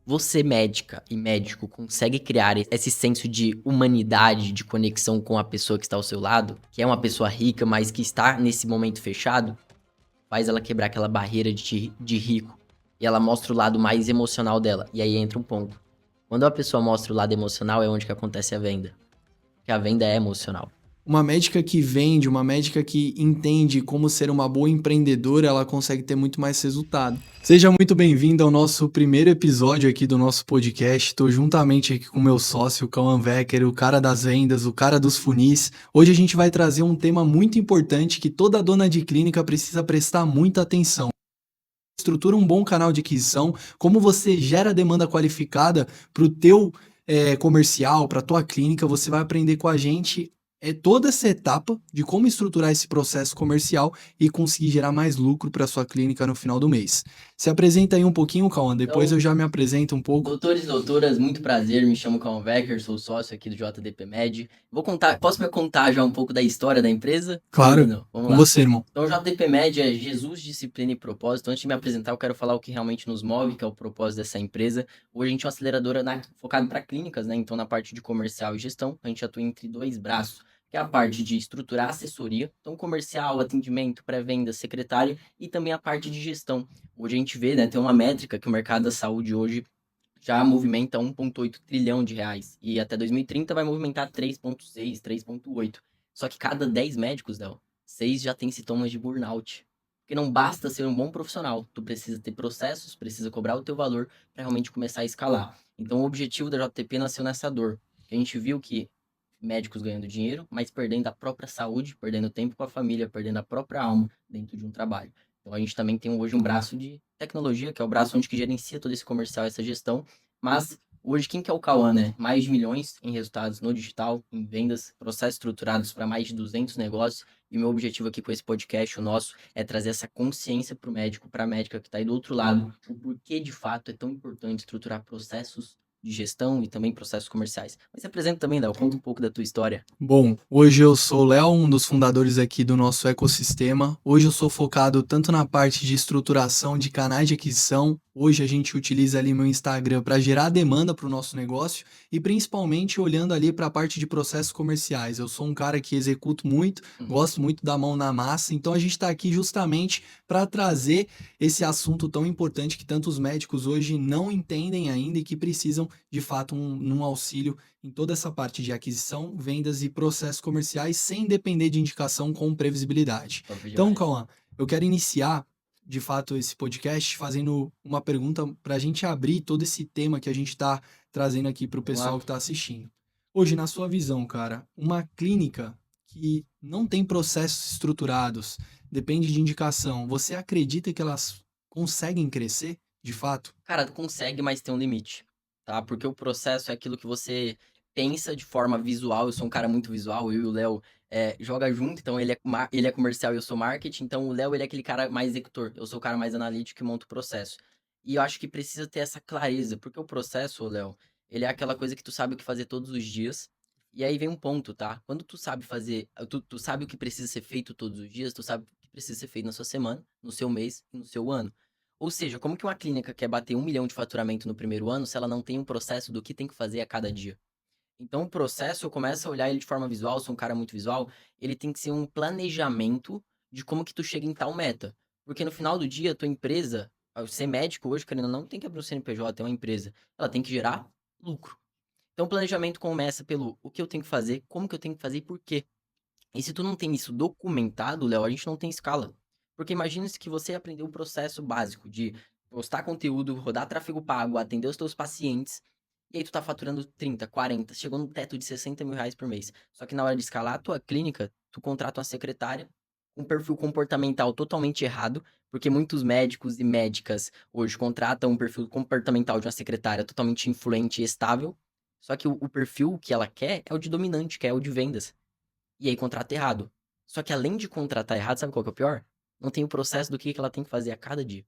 Você, médica e médico, consegue criar esse senso de humanidade, de conexão com a pessoa que está ao seu lado, que é uma pessoa rica, mas que está nesse momento fechado? Faz ela quebrar aquela barreira de rico. E ela mostra o lado mais emocional dela. E aí entra um ponto. Quando a pessoa mostra o lado emocional, é onde que acontece a venda. Porque a venda é emocional. Uma médica que vende, uma médica que entende como ser uma boa empreendedora, ela consegue ter muito mais resultado. Seja muito bem-vindo ao nosso primeiro episódio aqui do nosso podcast. Estou juntamente aqui com meu sócio, o Cauã Wecker, o cara das vendas, o cara dos funis. Hoje a gente vai trazer um tema muito importante que toda dona de clínica precisa prestar muita atenção. Estrutura um bom canal de aquisição, como você gera demanda qualificada para o teu comercial, para a tua clínica, você vai aprender com a gente toda essa etapa de como estruturar esse processo comercial e conseguir gerar mais lucro para sua clínica no final do mês. Se apresenta aí um pouquinho, Cauã, depois eu Então, já me apresento um pouco. doutores e doutoras, muito prazer. Me chamo Cauã Wecker, sou sócio aqui do JDP Med. Vou contar, posso me contar já um pouco da história da empresa? Ou ainda Claro, não? Vamos com lá. você, irmão. Então, o JDP Med é Jesus, disciplina e propósito. Antes de me apresentar, eu quero falar o que realmente nos move, que é o propósito dessa empresa. Hoje a gente é uma aceleradora focada para clínicas, né? Então, na parte de comercial e gestão, a gente atua entre dois braços, que é a parte de estruturar assessoria, então comercial, atendimento, pré-venda, secretária, e também a parte de gestão. Hoje a gente vê, né, tem uma métrica que o mercado da saúde hoje já movimenta 1,8 trilhão de reais. E até 2030 vai movimentar 3,6, 3,8. Só que cada 10 médicos, Del, 6 já tem sintomas de burnout. Porque não basta ser um bom profissional. Tu precisa ter processos, precisa cobrar o teu valor para realmente começar a escalar. Então o objetivo da JTP nasceu nessa dor. A gente viu que médicos ganhando dinheiro, mas perdendo a própria saúde, perdendo tempo com a família, perdendo a própria alma dentro de um trabalho. Então a gente também tem hoje um braço de tecnologia, que é o braço onde que gerencia todo esse comercial, essa gestão. Mas hoje quem que é o Cauã, né? Mais de milhões em resultados no digital, em vendas, processos estruturados para mais de 200 negócios. E o meu objetivo aqui com esse podcast, o nosso, é trazer essa consciência para o médico, para a médica que está aí do outro lado, o porquê de fato é tão importante estruturar processos de gestão e também processos comerciais. Mas se apresenta também, Léo, conta um pouco da tua história. Bom, hoje eu sou o Léo, um dos fundadores aqui do nosso ecossistema. Hoje eu sou focado tanto na parte de estruturação de canais de aquisição. Hoje a gente utiliza ali meu Instagram para gerar demanda para o nosso negócio e principalmente olhando ali para a parte de processos comerciais. Eu sou um cara que executo muito, gosto muito da mão na massa, então a gente está aqui justamente para trazer esse assunto tão importante que tantos médicos hoje não entendem ainda e que precisam de fato um auxílio em toda essa parte de aquisição, vendas e processos comerciais sem depender de indicação com previsibilidade. Top Então, demais. Cauã, eu quero iniciar de fato esse podcast fazendo uma pergunta para a gente abrir todo esse tema que a gente está trazendo aqui para o Vamos lá. pessoal que está assistindo. Hoje, na sua visão, cara, uma clínica que não tem processos estruturados, depende de indicação, você acredita que elas conseguem crescer de fato? Cara, tu consegue, mas tem um limite, tá? Porque o processo é aquilo que você pensa de forma visual. Eu sou um cara muito visual, eu e o Léo joga junto, então ele é comercial e eu sou marketing. Então o Léo, ele é aquele cara mais executor, eu sou o cara mais analítico que monta o processo. E eu acho que precisa ter essa clareza, porque o processo, ô Léo, ele é aquela coisa que tu sabe o que fazer todos os dias. E aí vem um ponto, tá? Quando tu sabe fazer, tu sabe o que precisa ser feito todos os dias, tu sabe o que precisa ser feito na sua semana, no seu mês e no seu ano. Ou seja, como que uma clínica quer bater 1 milhão de faturamento no primeiro ano se ela não tem um processo do que tem que fazer a cada dia? Então, o processo, eu começo a olhar ele de forma visual, sou um cara muito visual, ele tem que ser um planejamento de como que tu chega em tal meta. Porque no final do dia, tua empresa, ao ser médico hoje, querendo ou não, tem que abrir um CNPJ, é uma empresa. Ela tem que gerar lucro. Então, o planejamento começa pelo o que eu tenho que fazer, como que eu tenho que fazer e por quê. E se tu não tem isso documentado, Léo, a gente não tem escala. Porque imagina se que você aprendeu o processo básico de postar conteúdo, rodar tráfego pago, atender os teus pacientes, e aí tu tá faturando 30, 40, chegou no teto de 60 mil reais por mês. Só que na hora de escalar a tua clínica, tu contrata uma secretária com um perfil comportamental totalmente errado, porque muitos médicos e médicas hoje contratam um perfil comportamental de uma secretária totalmente influente e estável, só que o perfil que ela quer é o de dominante, que é o de vendas. E aí contrata errado. Só que além de contratar errado, sabe qual que é o pior? Não tem o processo do que ela tem que fazer a cada dia.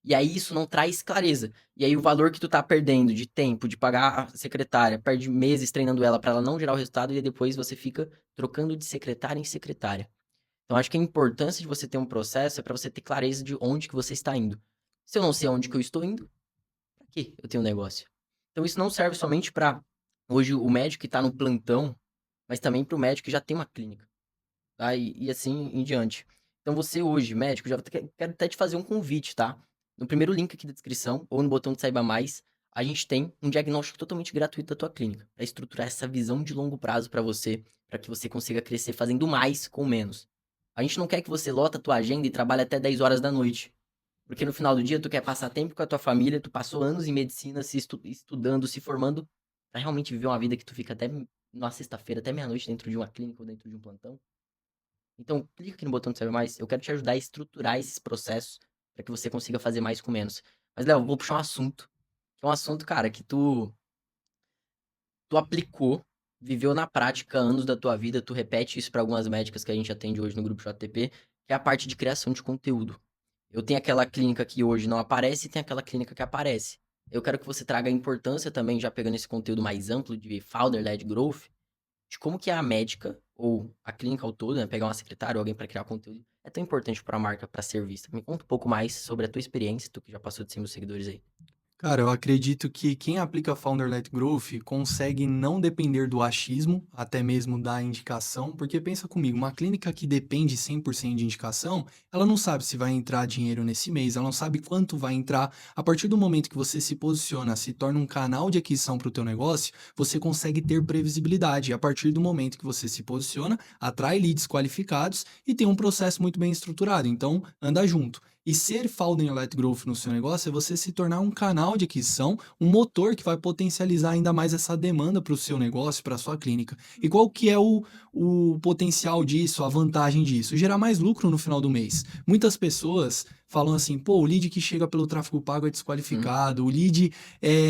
E aí isso não traz clareza. E aí o valor que tu tá perdendo de tempo, de pagar a secretária, perde meses treinando ela para ela não gerar o resultado e depois você fica trocando de secretária em secretária. Então acho que a importância de você ter um processo é para você ter clareza de onde que você está indo. Se eu não sei onde que eu estou indo, que eu tenho um negócio? Então isso não serve somente para hoje o médico que tá no plantão, mas também para o médico que já tem uma clínica, tá? E assim em diante. Então você hoje, médico, já quero até te fazer um convite, tá? No primeiro link aqui da descrição, ou no botão de Saiba Mais, a gente tem um diagnóstico totalmente gratuito da tua clínica, para estruturar essa visão de longo prazo para você, para que você consiga crescer fazendo mais com menos. A gente não quer que você lota a tua agenda e trabalhe até 10 horas da noite. Porque no final do dia tu quer passar tempo com a tua família, tu passou anos em medicina, estudando, se formando, pra realmente viver uma vida que tu fica até na sexta-feira, até meia-noite dentro de uma clínica ou dentro de um plantão. Então, clica aqui no botão de saber mais. Eu quero te ajudar a estruturar esses processos para que você consiga fazer mais com menos. Mas, Léo, vou puxar um assunto. Que é um assunto, cara, que tu aplicou, viveu na prática anos da tua vida, tu repete isso para algumas médicas que a gente atende hoje no grupo JTP, que é a parte de criação de conteúdo. Eu tenho aquela clínica que hoje não aparece e tem aquela clínica que aparece. Eu quero que você traga a importância também, já pegando esse conteúdo mais amplo de Founder-led Growth, de como que a médica ou a clínica ao todo, né, pegar uma secretária ou alguém para criar conteúdo, é tão importante para a marca para ser vista. Me conta um pouco mais sobre a tua experiência, tu que já passou de 100 mil seguidores aí. Cara, eu acredito que quem aplica Founder-led Growth consegue não depender do achismo, até mesmo da indicação, porque pensa comigo, uma clínica que depende 100% de indicação, ela não sabe se vai entrar dinheiro nesse mês, ela não sabe quanto vai entrar. A partir do momento que você se posiciona, se torna um canal de aquisição para o teu negócio, você consegue ter previsibilidade. A partir do momento que você se posiciona, atrai leads qualificados e tem um processo muito bem estruturado. Então, anda junto. E ser Founder-led Growth no seu negócio é você se tornar um canal de aquisição, um motor que vai potencializar ainda mais essa demanda para o seu negócio, para a sua clínica. E qual que é o potencial disso, a vantagem disso? Gerar mais lucro no final do mês. Muitas pessoas falam assim, pô, o lead que chega pelo tráfego pago é Hum, desqualificado, o lead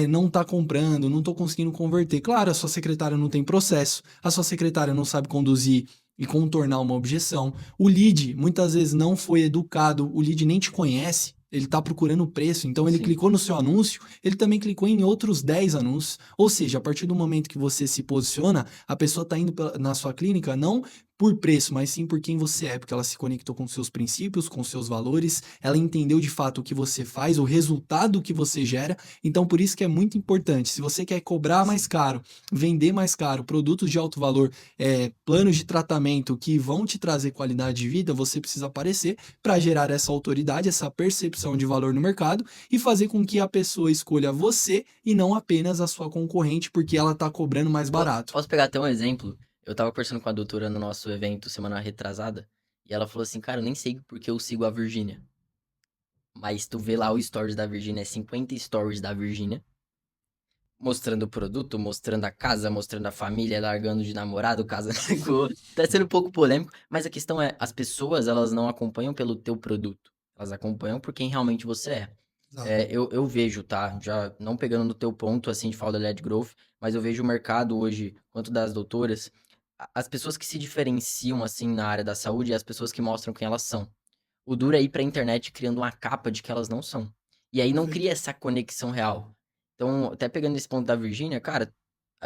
não está comprando, não estou conseguindo converter. Claro, a sua secretária não tem processo, a sua secretária não sabe conduzir e contornar uma objeção. O lead muitas vezes não foi educado, o lead nem te conhece, ele está procurando preço, então ele sim. clicou no seu anúncio, ele também clicou em outros 10 anúncios. Ou seja, a partir do momento que você se posiciona, a pessoa está indo na sua clínica não por preço, mas sim por quem você é, porque ela se conectou com seus princípios, com seus valores, ela entendeu de fato o que você faz, o resultado que você gera. Então, por isso que é muito importante. Se você quer cobrar mais caro, vender mais caro, produtos de alto valor, planos de tratamento que vão te trazer qualidade de vida, você precisa aparecer para gerar essa autoridade, essa percepção de valor no mercado e fazer com que a pessoa escolha você e não apenas a sua concorrente, porque ela está cobrando mais barato. Posso pegar até um exemplo? Eu tava conversando com a doutora no nosso evento semana retrasada, e ela falou assim, cara, eu nem sei porque eu sigo a Virgínia. Mas tu vê lá o stories da Virgínia, é 50 stories da Virgínia, mostrando o produto, mostrando a casa, mostrando a família, largando de namorado, casando com outro. Tá sendo um pouco polêmico, mas a questão é, as pessoas, elas não acompanham pelo teu produto. Elas acompanham por quem realmente você é. Exato. Eu vejo, tá? Já não pegando no teu ponto, assim, de fala led growth, mas eu vejo o mercado hoje, quanto das doutoras, as pessoas que se diferenciam, assim, na área da saúde, é as pessoas que mostram quem elas são. O duro é ir pra internet criando uma capa de que elas não são. E aí não Perfeito. cria essa conexão real. Então, até pegando esse ponto da Virgínia, cara,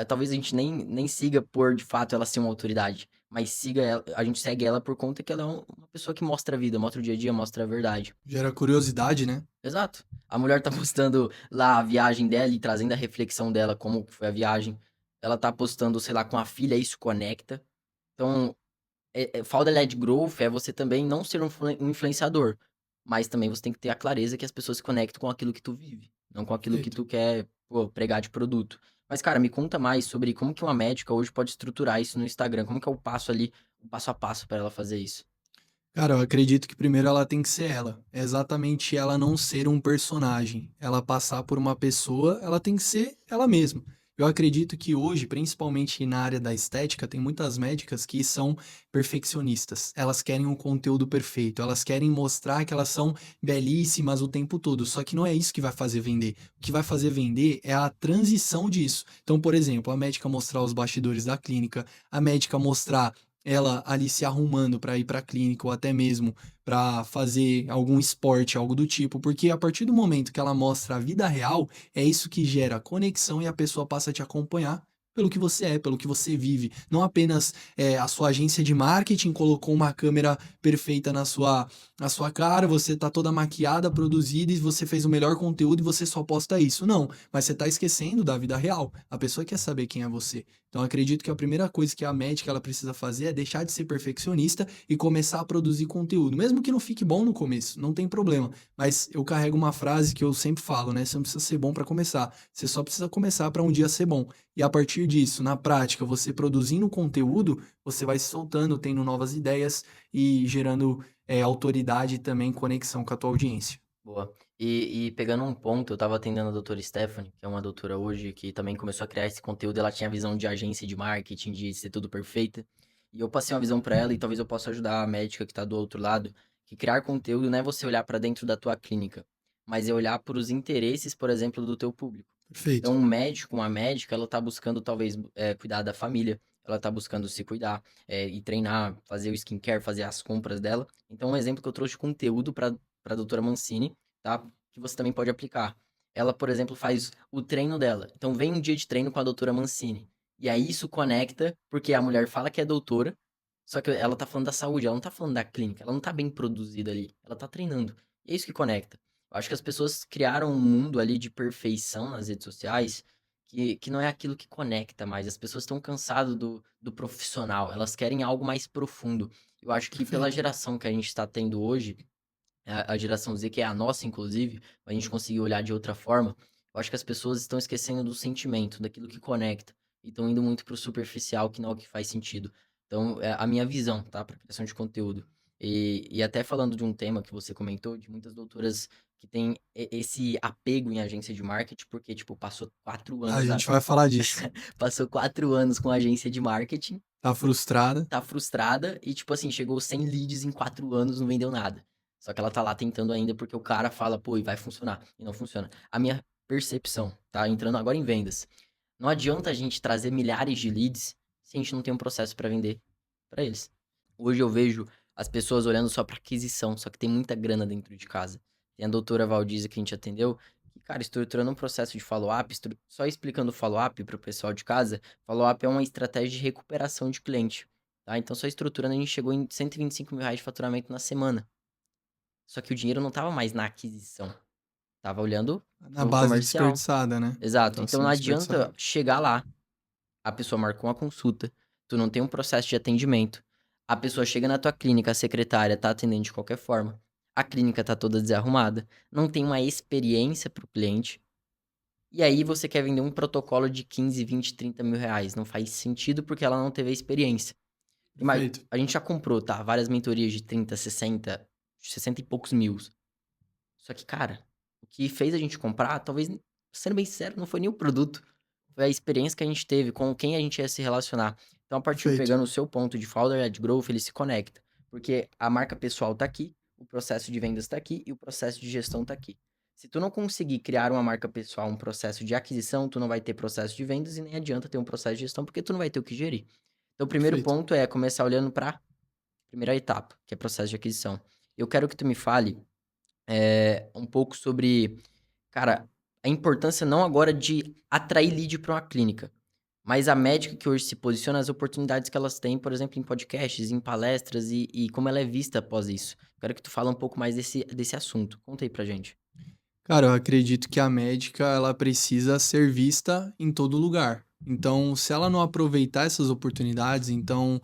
talvez a gente nem siga por, de fato, ela ser uma autoridade. Mas siga ela, a gente segue ela por conta que ela é uma pessoa que mostra a vida, mostra o dia a dia, mostra a verdade. Gera curiosidade, né? Exato. A mulher tá postando lá a viagem dela e trazendo a reflexão dela, como que foi a viagem. Ela tá postando, sei lá, com a filha, isso conecta. Então, Founder-led growth é você também não ser um influenciador, mas também você tem que ter a clareza que as pessoas se conectam com aquilo que tu vive, não com aquilo que Perfeito. tu quer, pô, pregar de produto. Mas, cara, me conta mais sobre como que uma médica hoje pode estruturar isso no Instagram, como que é o passo ali, o passo a passo para ela fazer isso. Cara, eu acredito que primeiro ela tem que ser ela. É exatamente ela não ser um personagem. Ela passar por uma pessoa, ela tem que ser ela mesma. Eu acredito que hoje, principalmente na área da estética, tem muitas médicas que são perfeccionistas. Elas querem um conteúdo perfeito, elas querem mostrar que elas são belíssimas o tempo todo. Só que não é isso que vai fazer vender. O que vai fazer vender é a transição disso. Então, por exemplo, a médica mostrar os bastidores da clínica, a médica mostrar ela ali se arrumando para ir para a clínica ou até mesmo para fazer algum esporte, algo do tipo, porque a partir do momento que ela mostra a vida real, é isso que gera conexão e a pessoa passa a te acompanhar pelo que você é, pelo que você vive. Não apenas a sua agência de marketing colocou uma câmera perfeita na sua cara, você tá toda maquiada, produzida e você fez o melhor conteúdo e você só posta isso. Não, mas você tá esquecendo da vida real. A pessoa quer saber quem é você. Então, acredito que a primeira coisa que a médica ela precisa fazer é deixar de ser perfeccionista e começar a produzir conteúdo. Mesmo que não fique bom no começo, não tem problema. Mas eu carrego uma frase que eu sempre falo, né? Você não precisa ser bom para começar. Você só precisa começar para um dia ser bom. E a partir disso, na prática, você produzindo conteúdo, você vai se soltando, tendo novas ideias e gerando autoridade e também conexão com a tua audiência. Boa. E pegando um ponto, eu tava atendendo a doutora Stephanie, que é uma doutora hoje, que também começou a criar esse conteúdo, ela tinha a visão de agência de marketing, de ser tudo perfeito. E eu passei uma visão pra ela e talvez eu possa ajudar a médica que tá do outro lado, que criar conteúdo não é você olhar pra dentro da tua clínica, mas é olhar para os interesses, por exemplo, do teu público. Então, Perfeito. um médico, uma médica, ela tá buscando talvez cuidar da família, ela tá buscando se cuidar e treinar, fazer o skincare, fazer as compras dela. Então, um exemplo que eu trouxe de conteúdo para a doutora Mancini, tá? Que você também pode aplicar. Ela, por exemplo, faz o treino dela. Então, vem um dia de treino com a doutora Mancini. E aí isso conecta, porque a mulher fala que é doutora, só que ela tá falando da saúde, ela não tá falando da clínica, ela não tá bem produzida ali, ela tá treinando. E é isso que conecta. Eu acho que as pessoas criaram um mundo ali de perfeição nas redes sociais que não é aquilo que conecta mais. As pessoas estão cansadas do profissional, elas querem algo mais profundo. Eu acho que pela Perfeito. geração que a gente está tendo hoje, a geração Z, que é a nossa, inclusive, a gente conseguir olhar de outra forma, eu acho que as pessoas estão esquecendo do sentimento, daquilo que conecta, e estão indo muito pro superficial, que não é o que faz sentido. Então, é a minha visão, tá, para criação de conteúdo. E até falando de um tema que você comentou, de muitas doutoras que têm esse apego em agência de marketing, porque, tipo, passou 4 A anos, gente vai falar disso. passou 4 anos com agência de marketing, Tá frustrada? tá frustrada e, tipo assim, chegou 100 leads em 4 anos, não vendeu nada. Só que ela tá lá tentando ainda porque o cara fala, pô, e vai funcionar. E não funciona. A minha percepção, tá? Entrando agora em vendas. Não adianta a gente trazer milhares de leads se a gente não tem um processo para vender para eles. Hoje eu vejo as pessoas olhando só para aquisição, só que tem muita grana dentro de casa. Tem a doutora Valdísia que a gente atendeu, que, cara, estruturando um processo de follow-up, só explicando o follow-up para o pessoal de casa, follow-up é uma estratégia de recuperação de cliente, tá? Então, só estruturando, a gente chegou em 125 mil reais de faturamento na semana. Só que o dinheiro não tava mais na aquisição, tava olhando Na pro base comercial. desperdiçada, né? Exato. Tá Então, não sendo desperdiçado. adianta chegar lá, a pessoa marcou uma consulta, tu não tem um processo de atendimento, a pessoa chega na tua clínica, a secretária tá atendendo de qualquer forma, a clínica tá toda desarrumada, não tem uma experiência pro cliente, e aí você quer vender um protocolo de 15, 20, 30 mil reais. Não faz sentido porque ela não teve a experiência. Perfeito. A gente já comprou, tá? Várias mentorias de 30, 60, 60 e poucos mil. Só que, cara, o que fez a gente comprar, talvez, sendo bem sincero, não foi nem o produto. Foi a experiência que a gente teve, com quem a gente ia se relacionar. Então, a partir Perfeito. pegando o seu ponto de Founder-led Growth, ele se conecta. Porque a marca pessoal tá aqui, o processo de vendas tá aqui e o processo de gestão tá aqui. Se tu não conseguir criar uma marca pessoal, um processo de aquisição, tu não vai ter processo de vendas e nem adianta ter um processo de gestão, porque tu não vai ter o que gerir. Então, o primeiro Perfeito. ponto é começar olhando para primeira etapa, que é processo de aquisição. Eu quero que tu me fale um pouco sobre, cara, a importância não agora de atrair lead para uma clínica, mas a médica que hoje se posiciona, as oportunidades que elas têm, por exemplo, em podcasts, em palestras e como ela é vista após isso. Quero que tu fale um pouco mais desse assunto. Conta aí pra gente. Cara, eu acredito que a médica ela precisa ser vista em todo lugar. Então, se ela não aproveitar essas oportunidades, então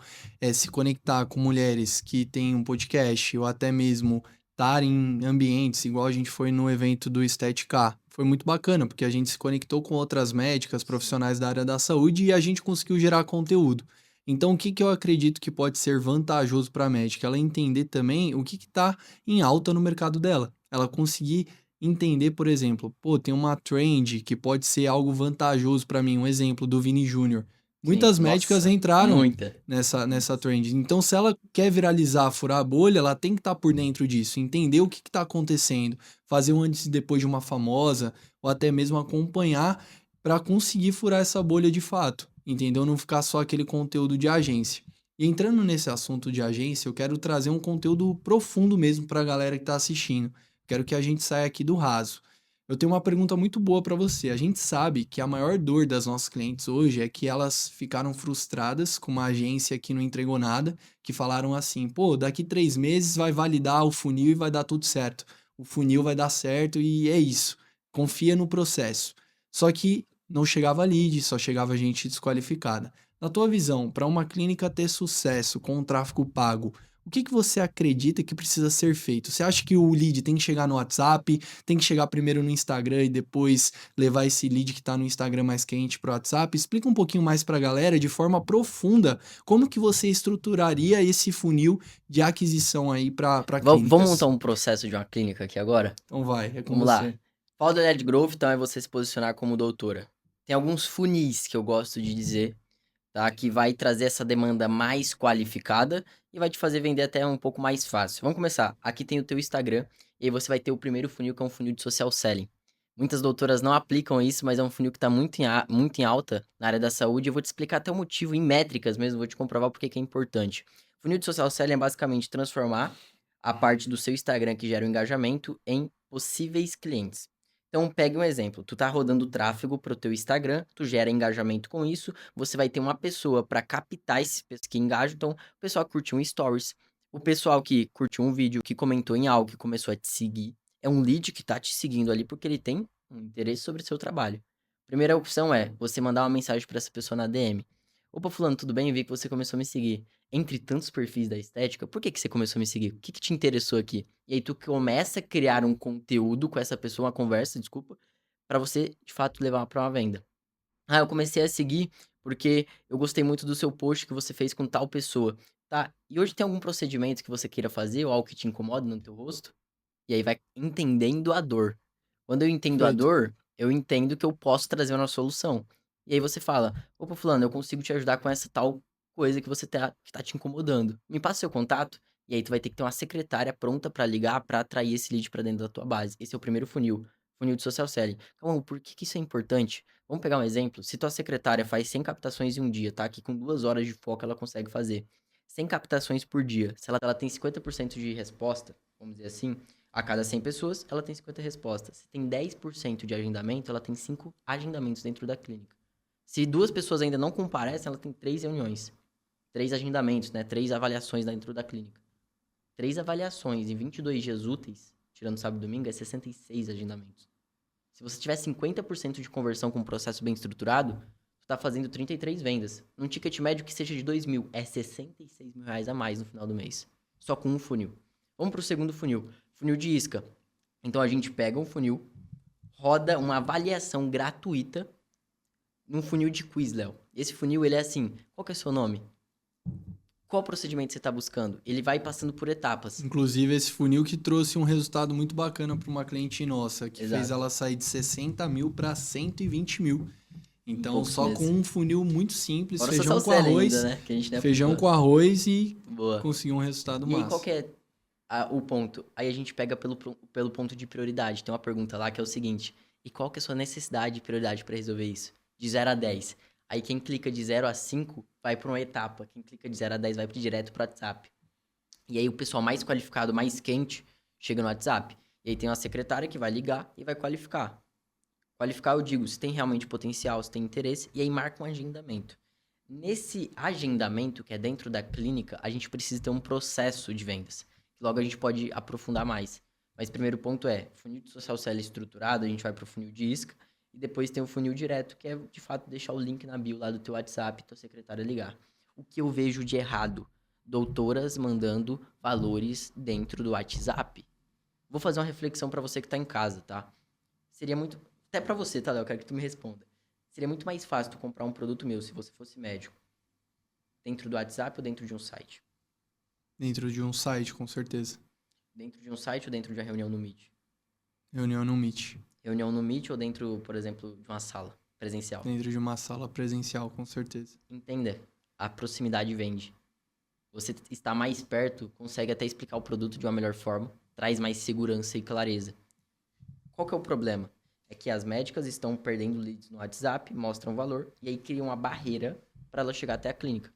se conectar com mulheres que têm um podcast ou até mesmo estar em ambientes, igual a gente foi no evento do Estética, foi muito bacana, porque a gente se conectou com outras médicas, profissionais da área da saúde e a gente conseguiu gerar conteúdo. Então, o que que eu acredito que pode ser vantajoso para a médica? Ela entender também o que está em alta no mercado dela. Ela conseguir entender, por exemplo, pô, tem uma trend que pode ser algo vantajoso para mim, um exemplo do Vini Júnior. Sim, Muitas médicas nossa, entraram muita. nessa trend. Então, se ela quer viralizar, furar a bolha, ela tem que estar por dentro disso, entender o que está acontecendo, fazer um antes e depois de uma famosa, ou até mesmo acompanhar para conseguir furar essa bolha de fato, entendeu? Não ficar só aquele conteúdo de agência. E entrando nesse assunto de agência, eu quero trazer um conteúdo profundo mesmo para a galera que está assistindo. Quero que a gente saia aqui do raso. Eu tenho uma pergunta muito boa para você. A gente sabe que a maior dor das nossas clientes hoje é que elas ficaram frustradas com uma agência que não entregou nada, que falaram assim: pô, daqui 3 meses vai validar o funil e vai dar tudo certo. O funil vai dar certo e é isso. Confia no processo. Só que não chegava lead, só chegava gente desqualificada. Na tua visão, para uma clínica ter sucesso com o tráfego pago, o que que você acredita que precisa ser feito? Você acha que o lead tem que chegar no WhatsApp? Tem que chegar primeiro no Instagram e depois levar esse lead que tá no Instagram mais quente pro WhatsApp? Explica um pouquinho mais pra galera, de forma profunda, como que você estruturaria esse funil de aquisição aí para Vamos montar clínicas. um processo de uma clínica aqui agora? Então vai, é com Vamos lá. você. Founder-led Growth, então, é você se posicionar como doutora. Tem alguns funis que eu gosto de dizer, tá? Que vai trazer essa demanda mais qualificada e vai te fazer vender até um pouco mais fácil. Vamos começar. Aqui tem o teu Instagram e aí você vai ter o primeiro funil, que é um funil de social selling. Muitas doutoras não aplicam isso, mas é um funil que está muito em alta na área da saúde. Eu vou te explicar até o motivo, em métricas mesmo, vou te comprovar porque que é importante. Funil de social selling é basicamente transformar a parte do seu Instagram que gera o engajamento em possíveis clientes. Então, pegue um exemplo. Tu tá rodando tráfego pro teu Instagram, tu gera engajamento com isso, você vai ter uma pessoa para captar esse que engaja. Então, o pessoal curte um stories, o pessoal que curtiu um vídeo, que comentou em algo, que começou a te seguir, é um lead que tá te seguindo ali porque ele tem um interesse sobre o seu trabalho. Primeira opção é você mandar uma mensagem para essa pessoa na DM. Opa, fulano, tudo bem? Vi que você começou a me seguir. Entre tantos perfis da estética, por que que você começou a me seguir? O que que te interessou aqui? E aí tu começa a criar um conteúdo com essa pessoa, uma conversa, desculpa, para você, de fato, levar para uma venda. Ah, eu comecei a seguir porque eu gostei muito do seu post que você fez com tal pessoa. Tá, e hoje tem algum procedimento que você queira fazer ou algo que te incomoda no teu rosto? E aí vai entendendo a dor. Quando eu entendo a Perfeito. dor, eu entendo que eu posso trazer uma solução. E aí você fala: opa, fulano, eu consigo te ajudar com essa tal coisa que tá te incomodando. Me passa seu contato. E aí tu vai ter que ter uma secretária pronta pra ligar, pra atrair esse lead pra dentro da tua base. Esse é o primeiro funil, funil de social selling. Então, por que que isso é importante? Vamos pegar um exemplo. Se tua secretária faz 100 captações em um dia, tá? Que com 2 horas de foco ela consegue fazer 100 captações por dia. Se ela tem 50% de resposta, vamos dizer assim, a cada 100 pessoas, ela tem 50 respostas. Se tem 10% de agendamento, ela tem 5 agendamentos dentro da clínica. Se 2 pessoas ainda não comparecem, ela tem 3 reuniões. 3 agendamentos, né? 3 avaliações dentro da clínica. 3 avaliações em 22 dias úteis, tirando sábado e domingo, é 66 agendamentos. Se você tiver 50% de conversão com um processo bem estruturado, tu tá fazendo 33 vendas. Num ticket médio que seja de 2 mil, é 66 mil reais a mais no final do mês. Só com um funil. Vamos pro segundo funil. Funil de isca. Então a gente pega um funil, roda uma avaliação gratuita num funil de quiz, Léo. Esse funil, ele é assim, qual que é o seu nome? Qual procedimento você está buscando? Ele vai passando por etapas. Inclusive, esse funil que trouxe um resultado muito bacana para uma cliente nossa, que fez Exato. ela sair de 60 mil para 120 mil. Em Então, poucos só com meses. um funil muito simples, Fora o social selling ainda, né? Que a gente nem feijão aplicou. com arroz e Boa. conseguiu um resultado E aí, qual massa. que é o ponto? Aí a gente pega pelo ponto de prioridade. Tem uma pergunta lá que é o seguinte: e qual que é a sua necessidade e prioridade para resolver isso? De 0 a 10. Aí quem clica de 0 a 5 vai para uma etapa. Quem clica de 0 a 10 vai direto para o WhatsApp. E aí o pessoal mais qualificado, mais quente, chega no WhatsApp. E aí tem uma secretária que vai ligar e vai qualificar. Qualificar, eu digo, se tem realmente potencial, se tem interesse, e aí marca um agendamento. Nesse agendamento, que é dentro da clínica, a gente precisa ter um processo de vendas. Que logo a gente pode aprofundar mais. Mas o primeiro ponto é, funil de social selling estruturado, a gente vai para o funil de isca, e depois tem o funil direto, que é, de fato, deixar o link na bio lá do teu WhatsApp, tua secretária ligar. O que eu vejo de errado? Doutoras mandando valores dentro do WhatsApp. Vou fazer uma reflexão para você que está em casa, tá? Seria muito... Até pra você, tá, Léo? Eu quero que tu me responda. Seria muito mais fácil tu comprar um produto meu se você fosse médico. Dentro do WhatsApp ou dentro de um site? Dentro de um site, com certeza. Dentro de um site ou dentro de uma reunião no Meet? Reunião no Meet. Reunião no Meet ou dentro, por exemplo, de uma sala presencial? Dentro de uma sala presencial, com certeza. Entenda, a proximidade vende. Você está mais perto, consegue até explicar o produto de uma melhor forma, traz mais segurança e clareza. Qual que é o problema? É que as médicas estão perdendo leads no WhatsApp, mostram valor, e aí criam uma barreira para ela chegar até a clínica.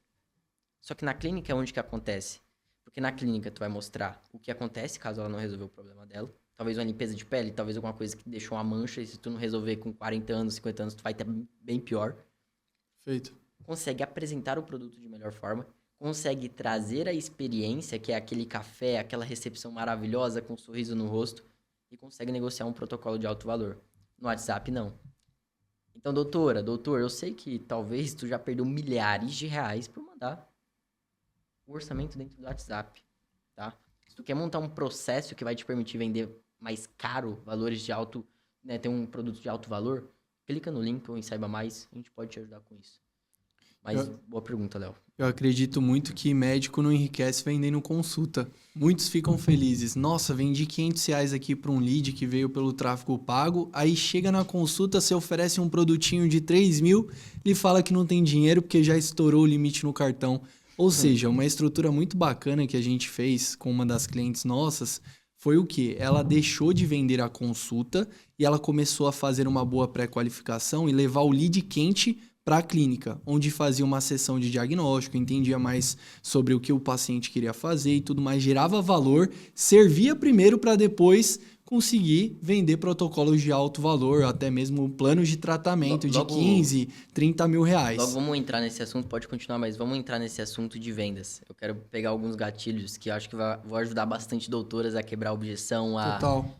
Só que na clínica é onde que acontece. Porque na clínica tu vai mostrar o que acontece caso ela não resolver o problema dela. talvez uma limpeza de pele, talvez alguma coisa que deixou uma mancha, e se tu não resolver com 40 anos, 50 anos, tu vai ter bem pior. Feito. Consegue apresentar o produto de melhor forma, consegue trazer a experiência, que é aquele café, aquela recepção maravilhosa com um sorriso no rosto, e consegue negociar um protocolo de alto valor. No WhatsApp, não. Então, doutor, eu sei que talvez tu já perdeu milhares de reais por mandar o orçamento dentro do WhatsApp, tá? Se tu quer montar um processo que vai te permitir vender mais caro, valores de alto, né, ter um produto de alto valor, clica no link ou em Saiba Mais, a gente pode te ajudar com isso. Mas, boa pergunta, Léo. Eu acredito muito que médico não enriquece vendendo consulta. Muitos ficam felizes. Nossa, vendi R$ 500 aqui para um lead que veio pelo tráfego pago. Aí chega na consulta, você oferece um produtinho de 3 mil e fala que não tem dinheiro porque já estourou o limite no cartão. Ou seja, uma estrutura muito bacana que a gente fez com uma das clientes nossas foi o quê? Ela deixou de vender a consulta e ela começou a fazer uma boa pré-qualificação e levar o lead quente para a clínica, onde fazia uma sessão de diagnóstico, entendia mais sobre o que o paciente queria fazer e tudo mais, gerava valor, servia primeiro para depois conseguir vender protocolos de alto valor, até mesmo planos de tratamento de 15, 30 mil reais. Logo vamos entrar nesse assunto, pode continuar, mas vamos entrar nesse assunto de vendas. Eu quero pegar alguns gatilhos que eu acho que vou ajudar bastante doutoras a quebrar a objeção. Total.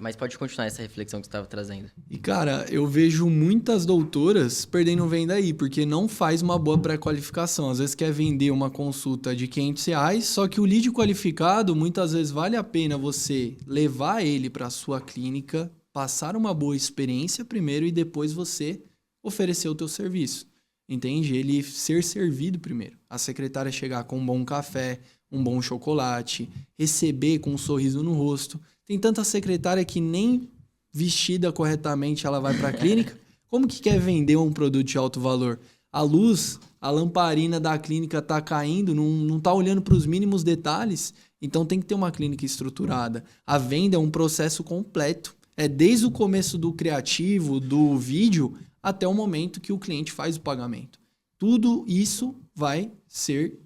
Mas pode continuar essa reflexão que você estava trazendo. E, cara, eu vejo muitas doutoras perdendo venda aí, porque não faz uma boa pré-qualificação. Às vezes quer vender uma consulta de R$ 500, só que o lead qualificado, muitas vezes vale a pena você levar ele para a sua clínica, passar uma boa experiência primeiro e depois você oferecer o teu serviço. Entende? Ele ser servido primeiro. A secretária chegar com um bom café, um bom chocolate, receber com um sorriso no rosto. Tem tanta secretária que nem vestida corretamente ela vai para a clínica. Como que quer vender um produto de alto valor? A luz, a lamparina da clínica tá caindo, não tá olhando para os mínimos detalhes. Então tem que ter uma clínica estruturada. A venda é um processo completo. É desde o começo do criativo, do vídeo, até o momento que o cliente faz o pagamento. Tudo isso vai ser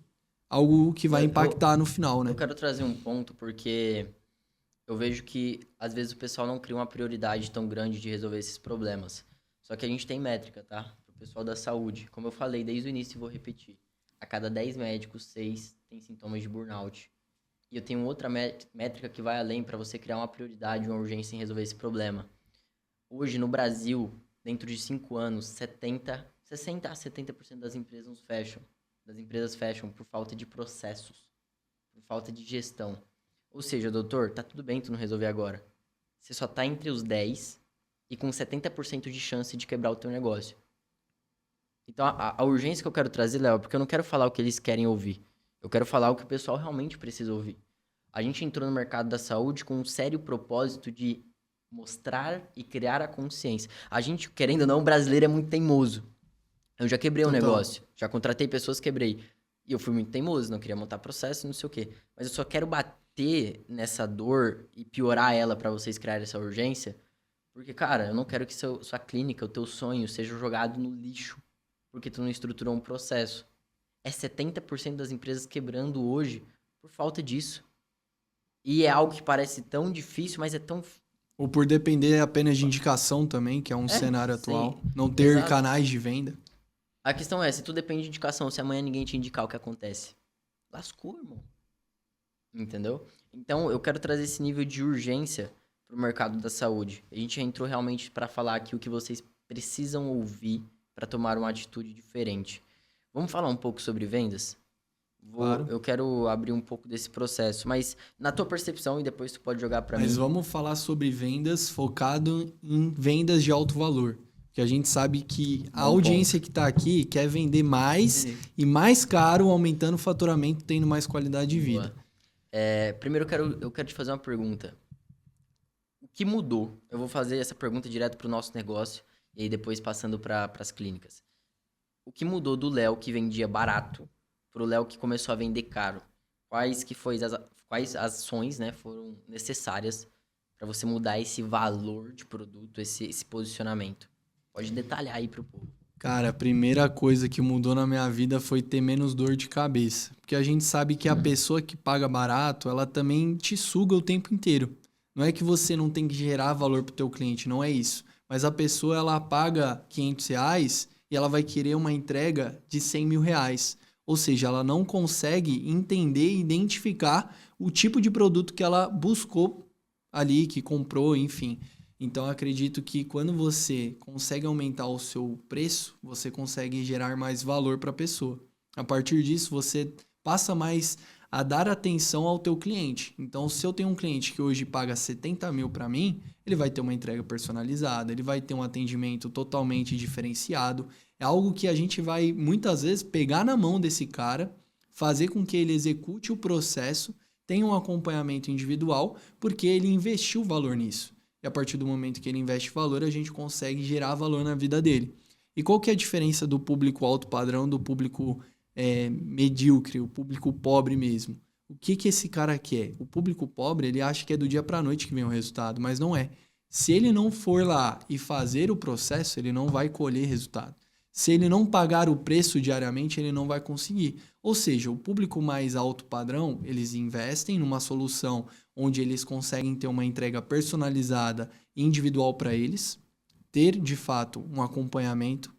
algo que vai impactar no final, né? Eu quero trazer um ponto porque eu vejo que às vezes o pessoal não cria uma prioridade tão grande de resolver esses problemas. Só que a gente tem métrica, tá? Pro pessoal da saúde. Como eu falei desde o início e vou repetir. A cada 10 médicos, 6 têm sintomas de burnout. E eu tenho outra métrica que vai além para você criar uma prioridade, uma urgência em resolver esse problema. Hoje, no Brasil, dentro de 5 anos, 60 a 70% das empresas fecham por falta de processos, por falta de gestão. Ou seja, doutor, tá tudo bem tu não resolver agora. Você só tá entre os 10 e com 70% de chance de quebrar o teu negócio. Então, a urgência que eu quero trazer, Léo, porque eu não quero falar o que eles querem ouvir. Eu quero falar o que o pessoal realmente precisa ouvir. A gente entrou no mercado da saúde com um sério propósito de mostrar e criar a consciência. A gente, querendo ou não, o brasileiro é muito teimoso. Eu já quebrei um negócio, já contratei pessoas, quebrei. E eu fui muito teimoso, não queria montar processo, não sei o quê. Mas eu só quero bater nessa dor e piorar ela pra vocês criarem essa urgência. Porque, cara, eu não quero que sua clínica, o teu sonho, seja jogado no lixo. Porque tu não estruturou um processo. É 70% das empresas quebrando hoje por falta disso. E é algo que parece tão difícil, mas é tão... Ou por depender apenas de indicação também, que é um cenário atual. Não ter canais de venda. A questão é, se tu depende de indicação, se amanhã ninguém te indicar o que acontece, lascou, irmão. Entendeu? Então, eu quero trazer esse nível de urgência pro mercado da saúde. A gente entrou realmente para falar aqui o que vocês precisam ouvir para tomar uma atitude diferente. Vamos falar um pouco sobre vendas? Claro. Eu quero abrir um pouco desse processo, mas na tua percepção, e depois tu pode jogar para mim. Mas vamos falar sobre vendas focado em vendas de alto valor. Porque a gente sabe que a audiência que está aqui quer vender mais e mais caro, aumentando o faturamento, tendo mais qualidade de vida. Primeiro eu quero te fazer uma pergunta. O que mudou? Eu vou fazer essa pergunta direto para o nosso negócio e aí depois passando para as clínicas. O que mudou do Léo que vendia barato para o Léo que começou a vender caro? Quais ações, né, foram necessárias para você mudar esse valor de produto, esse posicionamento? Pode detalhar aí pro povo. Cara, a primeira coisa que mudou na minha vida foi ter menos dor de cabeça. Porque a gente sabe que a pessoa que paga barato, ela também te suga o tempo inteiro. Não é que você não tem que gerar valor para o teu cliente, não é isso. Mas a pessoa, ela paga R$ 500 e ela vai querer uma entrega de R$ 100.000. Ou seja, ela não consegue entender e identificar o tipo de produto que ela buscou ali, que comprou, enfim. Então, eu acredito que quando você consegue aumentar o seu preço, você consegue gerar mais valor para a pessoa. A partir disso, você passa mais a dar atenção ao teu cliente. Então, se eu tenho um cliente que hoje paga 70.000 para mim, ele vai ter uma entrega personalizada, ele vai ter um atendimento totalmente diferenciado. É algo que a gente vai, muitas vezes, pegar na mão desse cara, fazer com que ele execute o processo, tenha um acompanhamento individual, porque ele investiu valor nisso. E a partir do momento que ele investe valor, a gente consegue gerar valor na vida dele. E qual que é a diferença do público alto padrão do público medíocre, o público pobre mesmo? O que que esse cara quer? O público pobre, ele acha que é do dia para a noite que vem o resultado, mas não é. Se ele não for lá e fazer o processo, ele não vai colher resultado. Se ele não pagar o preço diariamente, ele não vai conseguir. Ou seja, o público mais alto padrão, eles investem numa solução onde eles conseguem ter uma entrega personalizada e individual para eles, ter de fato um acompanhamento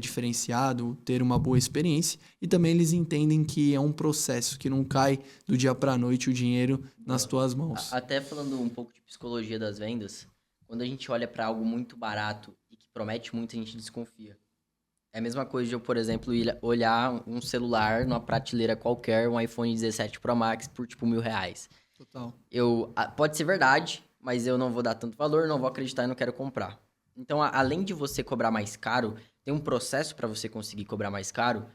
diferenciado, ter uma boa experiência, e também eles entendem que é um processo que não cai do dia para a noite o dinheiro nas Boa. tuas mãos. Até falando um pouco de psicologia das vendas, quando a gente olha para algo muito barato e que promete muito, a gente desconfia. É a mesma coisa de eu, por exemplo, olhar um celular numa prateleira qualquer, um iPhone 17 Pro Max por tipo R$ 1.000. Total. Pode ser verdade, mas eu não vou dar tanto valor, não vou acreditar e não quero comprar. Então, além de você cobrar mais caro, tem um processo para você conseguir cobrar mais caro.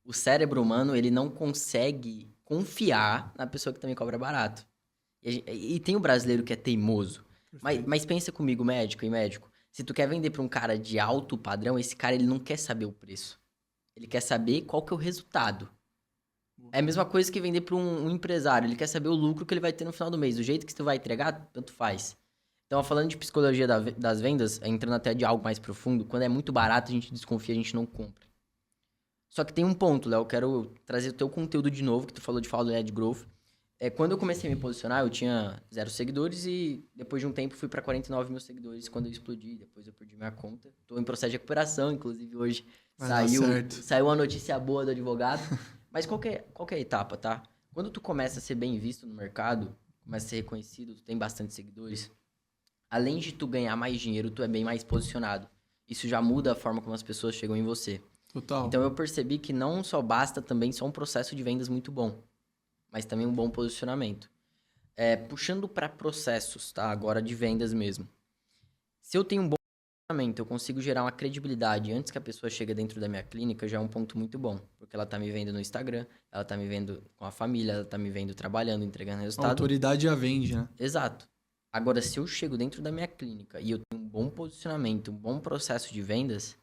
O cérebro humano, ele não consegue confiar na pessoa que também cobra barato. E tem o brasileiro que é teimoso. Mas pensa comigo, médico e médico. Se tu quer vender para um cara de alto padrão, esse cara ele não quer saber o preço. Ele quer saber qual que é o resultado. É a mesma coisa que vender para um empresário. Ele quer saber o lucro que ele vai ter no final do mês. O jeito que tu vai entregar, tanto faz. Então, falando de psicologia das vendas, entrando até de algo mais profundo, quando é muito barato, a gente desconfia, a gente não compra. Só que tem um ponto, Léo, eu quero trazer o teu conteúdo de novo, que tu falou de Follow de Growth. Quando eu comecei a me posicionar, eu tinha 0 seguidores e depois de um tempo fui para 49 mil seguidores quando eu explodi. Depois eu perdi minha conta. Estou em processo de recuperação, inclusive hoje Vai dar certo. saiu uma notícia boa do advogado. Mas qual que é a etapa, tá? Quando tu começa a ser bem visto no mercado, começa a ser reconhecido, tu tem bastante seguidores, além de tu ganhar mais dinheiro, tu é bem mais posicionado. Isso já muda a forma como as pessoas chegam em você. Total. Então eu percebi que não só basta também só um processo de vendas muito bom, mas também um bom posicionamento. Puxando para processos, tá? Agora de vendas mesmo. Se eu tenho um bom posicionamento, eu consigo gerar uma credibilidade antes que a pessoa chegue dentro da minha clínica, já é um ponto muito bom. Porque ela tá me vendo no Instagram, ela tá me vendo com a família, ela tá me vendo trabalhando, entregando A resultado. autoridade já vende, né? Exato. Agora, se eu chego dentro da minha clínica e eu tenho um bom posicionamento, um bom processo de vendas,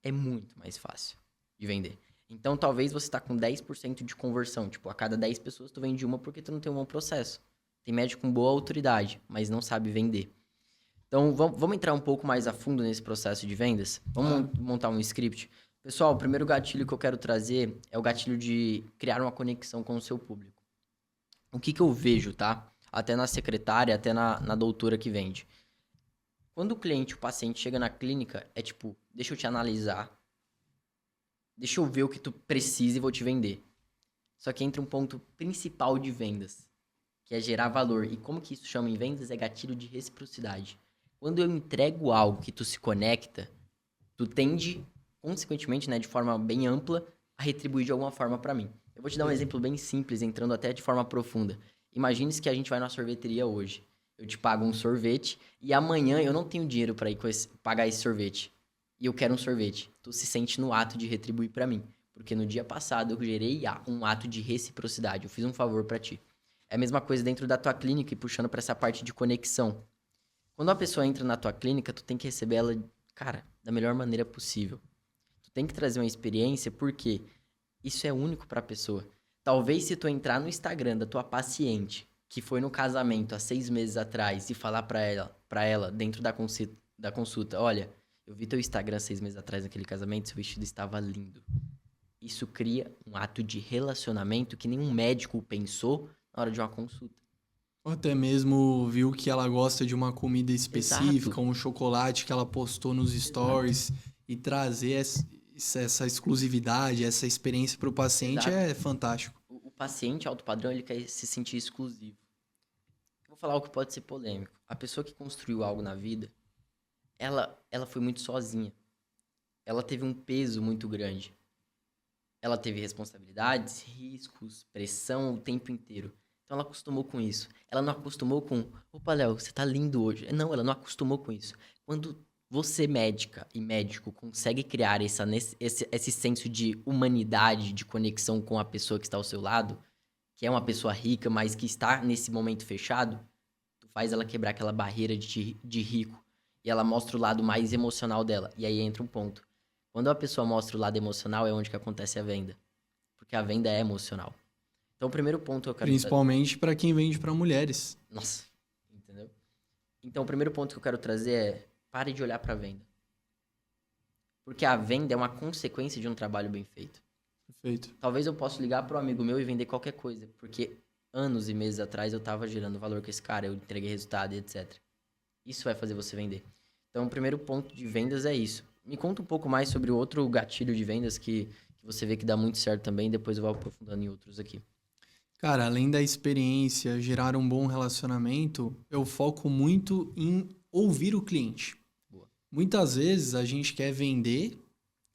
é muito mais fácil de vender. Então, talvez você está com 10% de conversão. Tipo, a cada 10 pessoas tu vende uma porque tu não tem um bom processo. Tem médico com boa autoridade, mas não sabe vender. Então, vamos entrar um pouco mais a fundo nesse processo de vendas? Vamos montar um script? Pessoal, o primeiro gatilho que eu quero trazer é o gatilho de criar uma conexão com o seu público. O que eu vejo, tá? Até na secretária, até na doutora que vende. Quando o cliente, o paciente chega na clínica, é tipo, deixa eu te analisar, deixa eu ver o que tu precisa e vou te vender. Só que entra um ponto principal de vendas, que é gerar valor. E como que isso chama em vendas? É gatilho de reciprocidade. Quando eu entrego algo que tu se conecta, tu tende, consequentemente, né, de forma bem ampla, a retribuir de alguma forma para mim. Eu vou te dar um exemplo bem simples, entrando até de forma profunda. Imagine que a gente vai na sorveteria hoje. Eu te pago um sorvete e amanhã eu não tenho dinheiro para ir pagar esse sorvete. E eu quero um sorvete. Tu se sente no ato de retribuir para mim. Porque no dia passado eu gerei um ato de reciprocidade. Eu fiz um favor para ti. É a mesma coisa dentro da tua clínica e puxando para essa parte de conexão. Quando uma pessoa entra na tua clínica, tu tem que receber ela, cara, da melhor maneira possível. Tu tem que trazer uma experiência porque isso é único para a pessoa. Talvez se tu entrar no Instagram da tua paciente, que foi no casamento há 6 meses atrás, e falar para ela dentro da consulta, olha, eu vi teu Instagram 6 meses atrás naquele casamento, seu vestido estava lindo. Isso cria um ato de relacionamento que nenhum médico pensou na hora de uma consulta. Ou até mesmo viu que ela gosta de uma comida Exato, específica, um chocolate que ela postou nos exato, stories e trazer essa exclusividade, essa experiência para o paciente exato. é fantástico. O paciente alto padrão, ele quer se sentir exclusivo. Vou falar algo que pode ser polêmico. A pessoa que construiu algo na vida, ela foi muito sozinha. Ela teve um peso muito grande. Ela teve responsabilidades, riscos, pressão o tempo inteiro. Então ela acostumou com isso. Ela não acostumou com, opa, Léo, você tá lindo hoje. Não, ela não acostumou com isso. Quando você, médica e médico, consegue criar esse senso de humanidade, de conexão com a pessoa que está ao seu lado, que é uma pessoa rica, mas que está nesse momento fechado, tu faz ela quebrar aquela barreira de rico. E ela mostra o lado mais emocional dela. E aí entra um ponto. Quando a pessoa mostra o lado emocional, é onde que acontece a venda. Porque a venda é emocional. Então, o primeiro ponto que eu quero trazer. Principalmente para quem vende para mulheres. Nossa, entendeu? Então, o primeiro ponto que eu quero trazer é: pare de olhar para a venda. Porque a venda é uma consequência de um trabalho bem feito. Perfeito. Talvez eu possa ligar para um amigo meu e vender qualquer coisa. Porque anos e meses atrás eu estava gerando valor com esse cara, eu entreguei resultado e etc. Isso vai fazer você vender. Então, o primeiro ponto de vendas é isso. Me conta um pouco mais sobre o outro gatilho de vendas que você vê que dá muito certo também, depois eu vou aprofundando em outros aqui. Cara, além da experiência, gerar um bom relacionamento, eu foco muito em ouvir o cliente. Boa. Muitas vezes a gente quer vender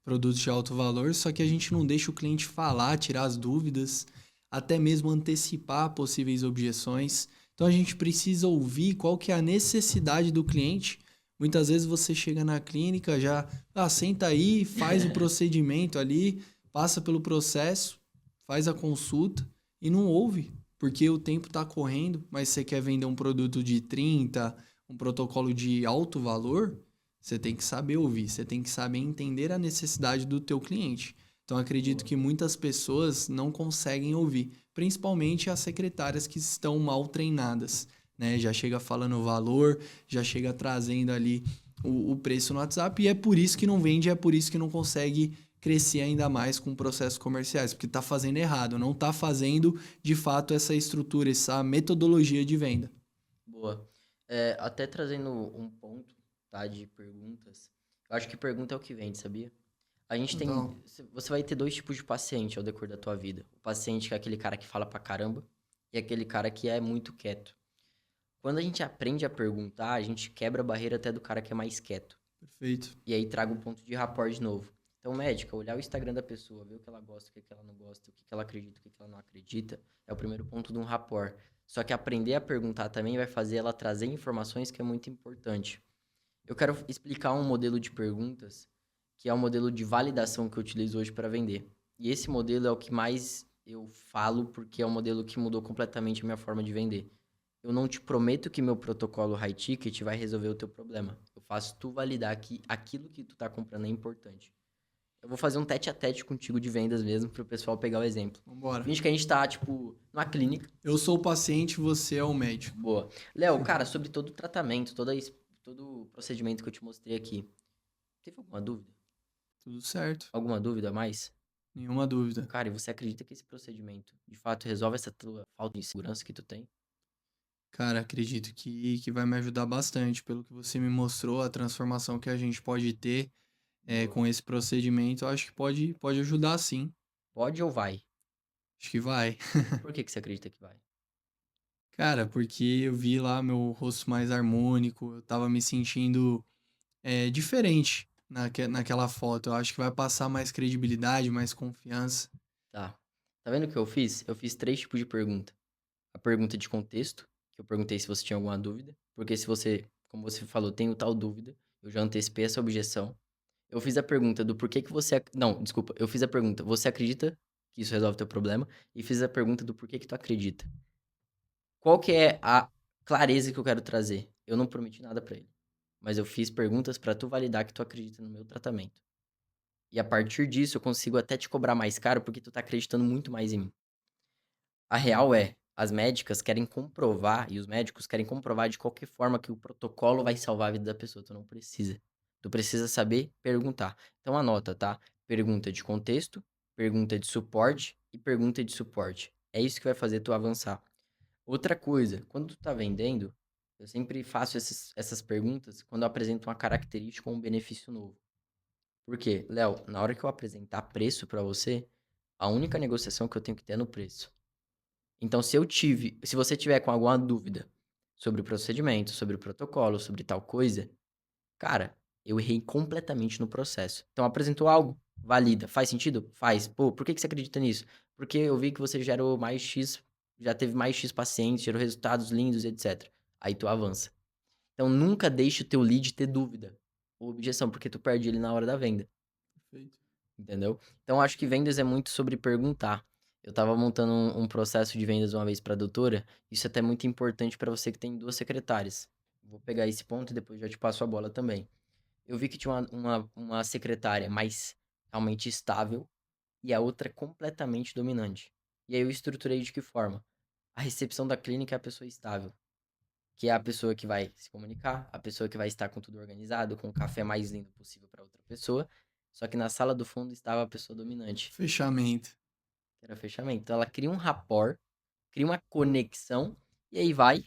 produtos de alto valor, só que a gente não deixa o cliente falar, tirar as dúvidas, até mesmo antecipar possíveis objeções. Então a gente precisa ouvir qual que é a necessidade do cliente. Muitas vezes você chega na clínica, já senta aí, faz o procedimento ali, passa pelo processo, faz a consulta e não ouve, porque o tempo está correndo, mas você quer vender um produto de 30, um protocolo de alto valor, você tem que saber ouvir, você tem que saber entender a necessidade do teu cliente. Então acredito Boa. que muitas pessoas não conseguem ouvir, principalmente as secretárias que estão mal treinadas, né? Já chega falando o valor, já chega trazendo ali o preço no WhatsApp e é por isso que não vende, é por isso que não consegue crescer ainda mais com processos comerciais, porque está fazendo errado, não está fazendo de fato essa estrutura, essa metodologia de venda. Boa. Até trazendo um ponto, tá, de perguntas. Eu acho que pergunta é o que vende, sabia? A gente tem. Então, Você vai ter dois tipos de paciente ao decorrer da tua vida. O paciente que é aquele cara que fala pra caramba e aquele cara que é muito quieto. Quando a gente aprende a perguntar, a gente quebra a barreira até do cara que é mais quieto. perfeito. E aí traga um ponto de rapport de novo. Então, médica, olhar o Instagram da pessoa, ver o que ela gosta, o que ela não gosta, o que ela acredita, o que ela não acredita, é o primeiro ponto de um rapport. Só que aprender a perguntar também vai fazer ela trazer informações que é muito importante. Eu quero explicar um modelo de perguntas, que é o modelo de validação que eu utilizo hoje para vender. E esse modelo é o que mais eu falo, porque é um modelo que mudou completamente a minha forma de vender. Eu não te prometo que meu protocolo high ticket vai resolver o teu problema. Eu faço tu validar que aquilo que tu tá comprando é importante. Eu vou fazer um tete a tete contigo de vendas mesmo, para o pessoal pegar o exemplo. Vambora. Finge que a gente tá, tipo, numa clínica. Eu sou o paciente, você é o médico. Boa. Léo, cara, sobre todo o tratamento, todo o procedimento que eu te mostrei aqui, teve alguma dúvida? Tudo certo. Alguma dúvida a mais? Nenhuma dúvida. Cara, e você acredita que esse procedimento, de fato, resolve essa tua falta de segurança que tu tem? Cara, acredito que vai me ajudar bastante pelo que você me mostrou, a transformação que a gente pode ter Boa. com esse procedimento. Eu acho que pode ajudar sim. Pode ou vai? Acho que vai. Por que que você acredita que vai? Cara, porque eu vi lá meu rosto mais harmônico, eu tava me sentindo diferente naquela foto. Eu acho que vai passar mais credibilidade, mais confiança. Tá. Tá vendo o que eu fiz? Eu fiz três tipos de pergunta. A pergunta de contexto, que eu perguntei se você tinha alguma dúvida, porque se você, como você falou, tem o tal dúvida, eu já antecipei essa objeção. Eu fiz a pergunta do porquê que você. Não, desculpa. Eu fiz a pergunta, você acredita que isso resolve o teu problema? E fiz a pergunta do porquê que tu acredita. Qual que é a clareza que eu quero trazer? Eu não prometi nada pra ele, mas eu fiz perguntas pra tu validar que tu acredita no meu tratamento. E a partir disso eu consigo até te cobrar mais caro porque tu tá acreditando muito mais em mim. A real é, as médicas querem comprovar e os médicos querem comprovar de qualquer forma que o protocolo vai salvar a vida da pessoa. Tu não precisa. Tu precisa saber perguntar. Então anota, tá? Pergunta de contexto, pergunta de suporte e pergunta de suporte. É isso que vai fazer tu avançar. Outra coisa, quando tu tá vendendo, eu sempre faço essas perguntas quando eu apresento uma característica ou um benefício novo. Por quê? Léo, na hora que eu apresentar preço pra você, a única negociação que eu tenho que ter é no preço. Então, se você tiver com alguma dúvida sobre o procedimento, sobre o protocolo, sobre tal coisa, cara, eu errei completamente no processo. Então, apresentou algo, valida. Faz sentido? Faz. Pô, por que que você acredita nisso? Porque eu vi que você gerou mais X, já teve mais X pacientes, gerou resultados lindos, etc. Aí tu avança. Então, nunca deixe o teu lead ter dúvida ou objeção, porque tu perde ele na hora da venda. Perfeito. Entendeu? Então, acho que vendas é muito sobre perguntar. Eu tava montando um processo de vendas uma vez pra doutora. Isso é até muito importante pra você que tem duas secretárias. Vou pegar esse ponto e depois já te passo a bola também. Eu vi que tinha uma secretária mais realmente estável e a outra completamente dominante. E aí eu estruturei de que forma? A recepção da clínica é a pessoa estável, que é a pessoa que vai se comunicar, a pessoa que vai estar com tudo organizado, com o café mais lindo possível para outra pessoa. Só que na sala do fundo estava a pessoa dominante, Fechamento. que era o fechamento. Então ela cria um rapport, cria uma conexão e aí vai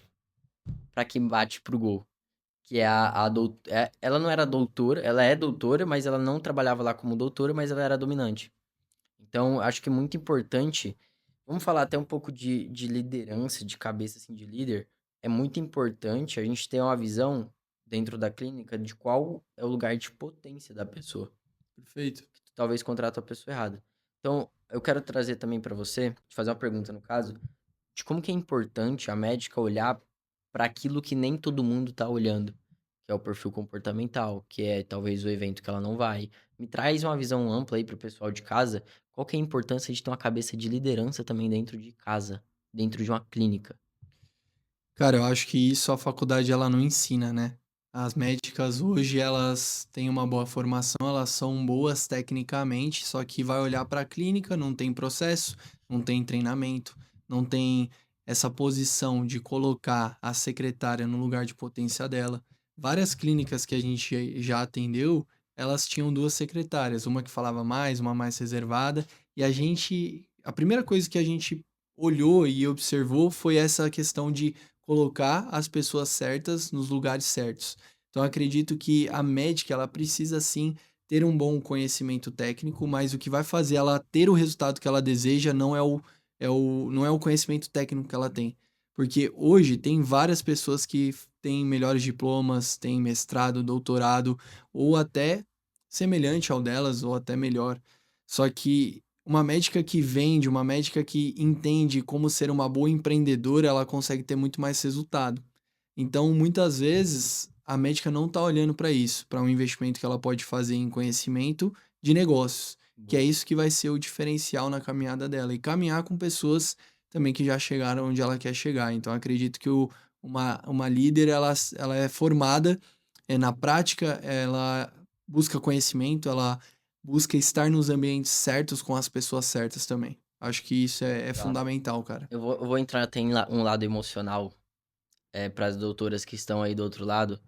para quem bate pro gol. Que é ela não era doutora, ela é doutora, mas ela não trabalhava lá como doutora, mas ela era dominante. Então, acho que é muito importante. Vamos falar até um pouco de liderança, de cabeça assim, de líder. É muito importante a gente ter uma visão dentro da clínica de qual é o lugar de potência da pessoa. Perfeito. Que tu talvez contrata a pessoa errada. Então, eu quero trazer também para você, te fazer uma pergunta no caso, de como que é importante a médica olhar para aquilo que nem todo mundo tá olhando, que é o perfil comportamental, que é talvez o evento que ela não vai. Me traz uma visão ampla aí pro pessoal de casa, qual que é a importância de ter uma cabeça de liderança também dentro de casa, dentro de uma clínica. Cara, eu acho que isso a faculdade ela não ensina, né? As médicas hoje elas têm uma boa formação, elas são boas tecnicamente, só que vai olhar para a clínica, não tem processo, não tem treinamento, não tem essa posição de colocar a secretária no lugar de potência dela. Várias clínicas que a gente já atendeu, elas tinham duas secretárias, uma que falava mais, uma mais reservada, e a primeira coisa que a gente olhou e observou foi essa questão de colocar as pessoas certas nos lugares certos. Então, acredito que a médica, ela precisa sim ter um bom conhecimento técnico, mas o que vai fazer ela ter o resultado que ela deseja não é o conhecimento técnico que ela tem. Porque hoje tem várias pessoas que têm melhores diplomas, têm mestrado, doutorado, ou até semelhante ao delas, ou até melhor. Só que uma médica que vende, uma médica que entende como ser uma boa empreendedora, ela consegue ter muito mais resultado. Então, muitas vezes, a médica não está olhando para isso, para um investimento que ela pode fazer em conhecimento de negócios, que é Boa. isso que vai ser o diferencial na caminhada dela. E caminhar com pessoas também que já chegaram onde ela quer chegar. Então, acredito que uma líder, ela é formada na prática, ela busca conhecimento, ela busca estar nos ambientes certos com as pessoas certas também. Acho que isso é Exato. fundamental, cara. Eu vou entrar até em um lado emocional para as doutoras que estão aí do outro lado,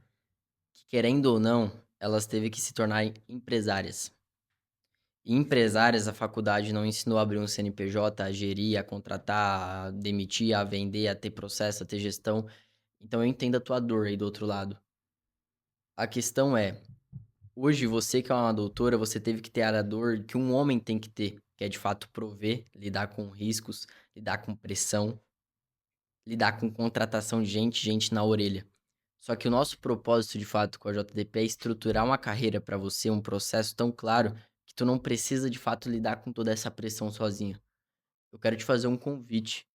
que querendo ou não, elas teve que se tornar empresárias. E empresárias, a faculdade não ensinou a abrir um CNPJ, a gerir, a contratar, a demitir, a vender, a ter processo, a ter gestão. Então eu entendo a tua dor aí do outro lado. A questão é, hoje você que é uma doutora, você teve que ter a dor que um homem tem que ter, que é de fato prover, lidar com riscos, lidar com pressão, lidar com contratação de gente, gente na orelha. Só que o nosso propósito de fato com a JDP é estruturar uma carreira para você, um processo tão claro que tu não precisa de fato lidar com toda essa pressão sozinho. Eu quero te fazer um convite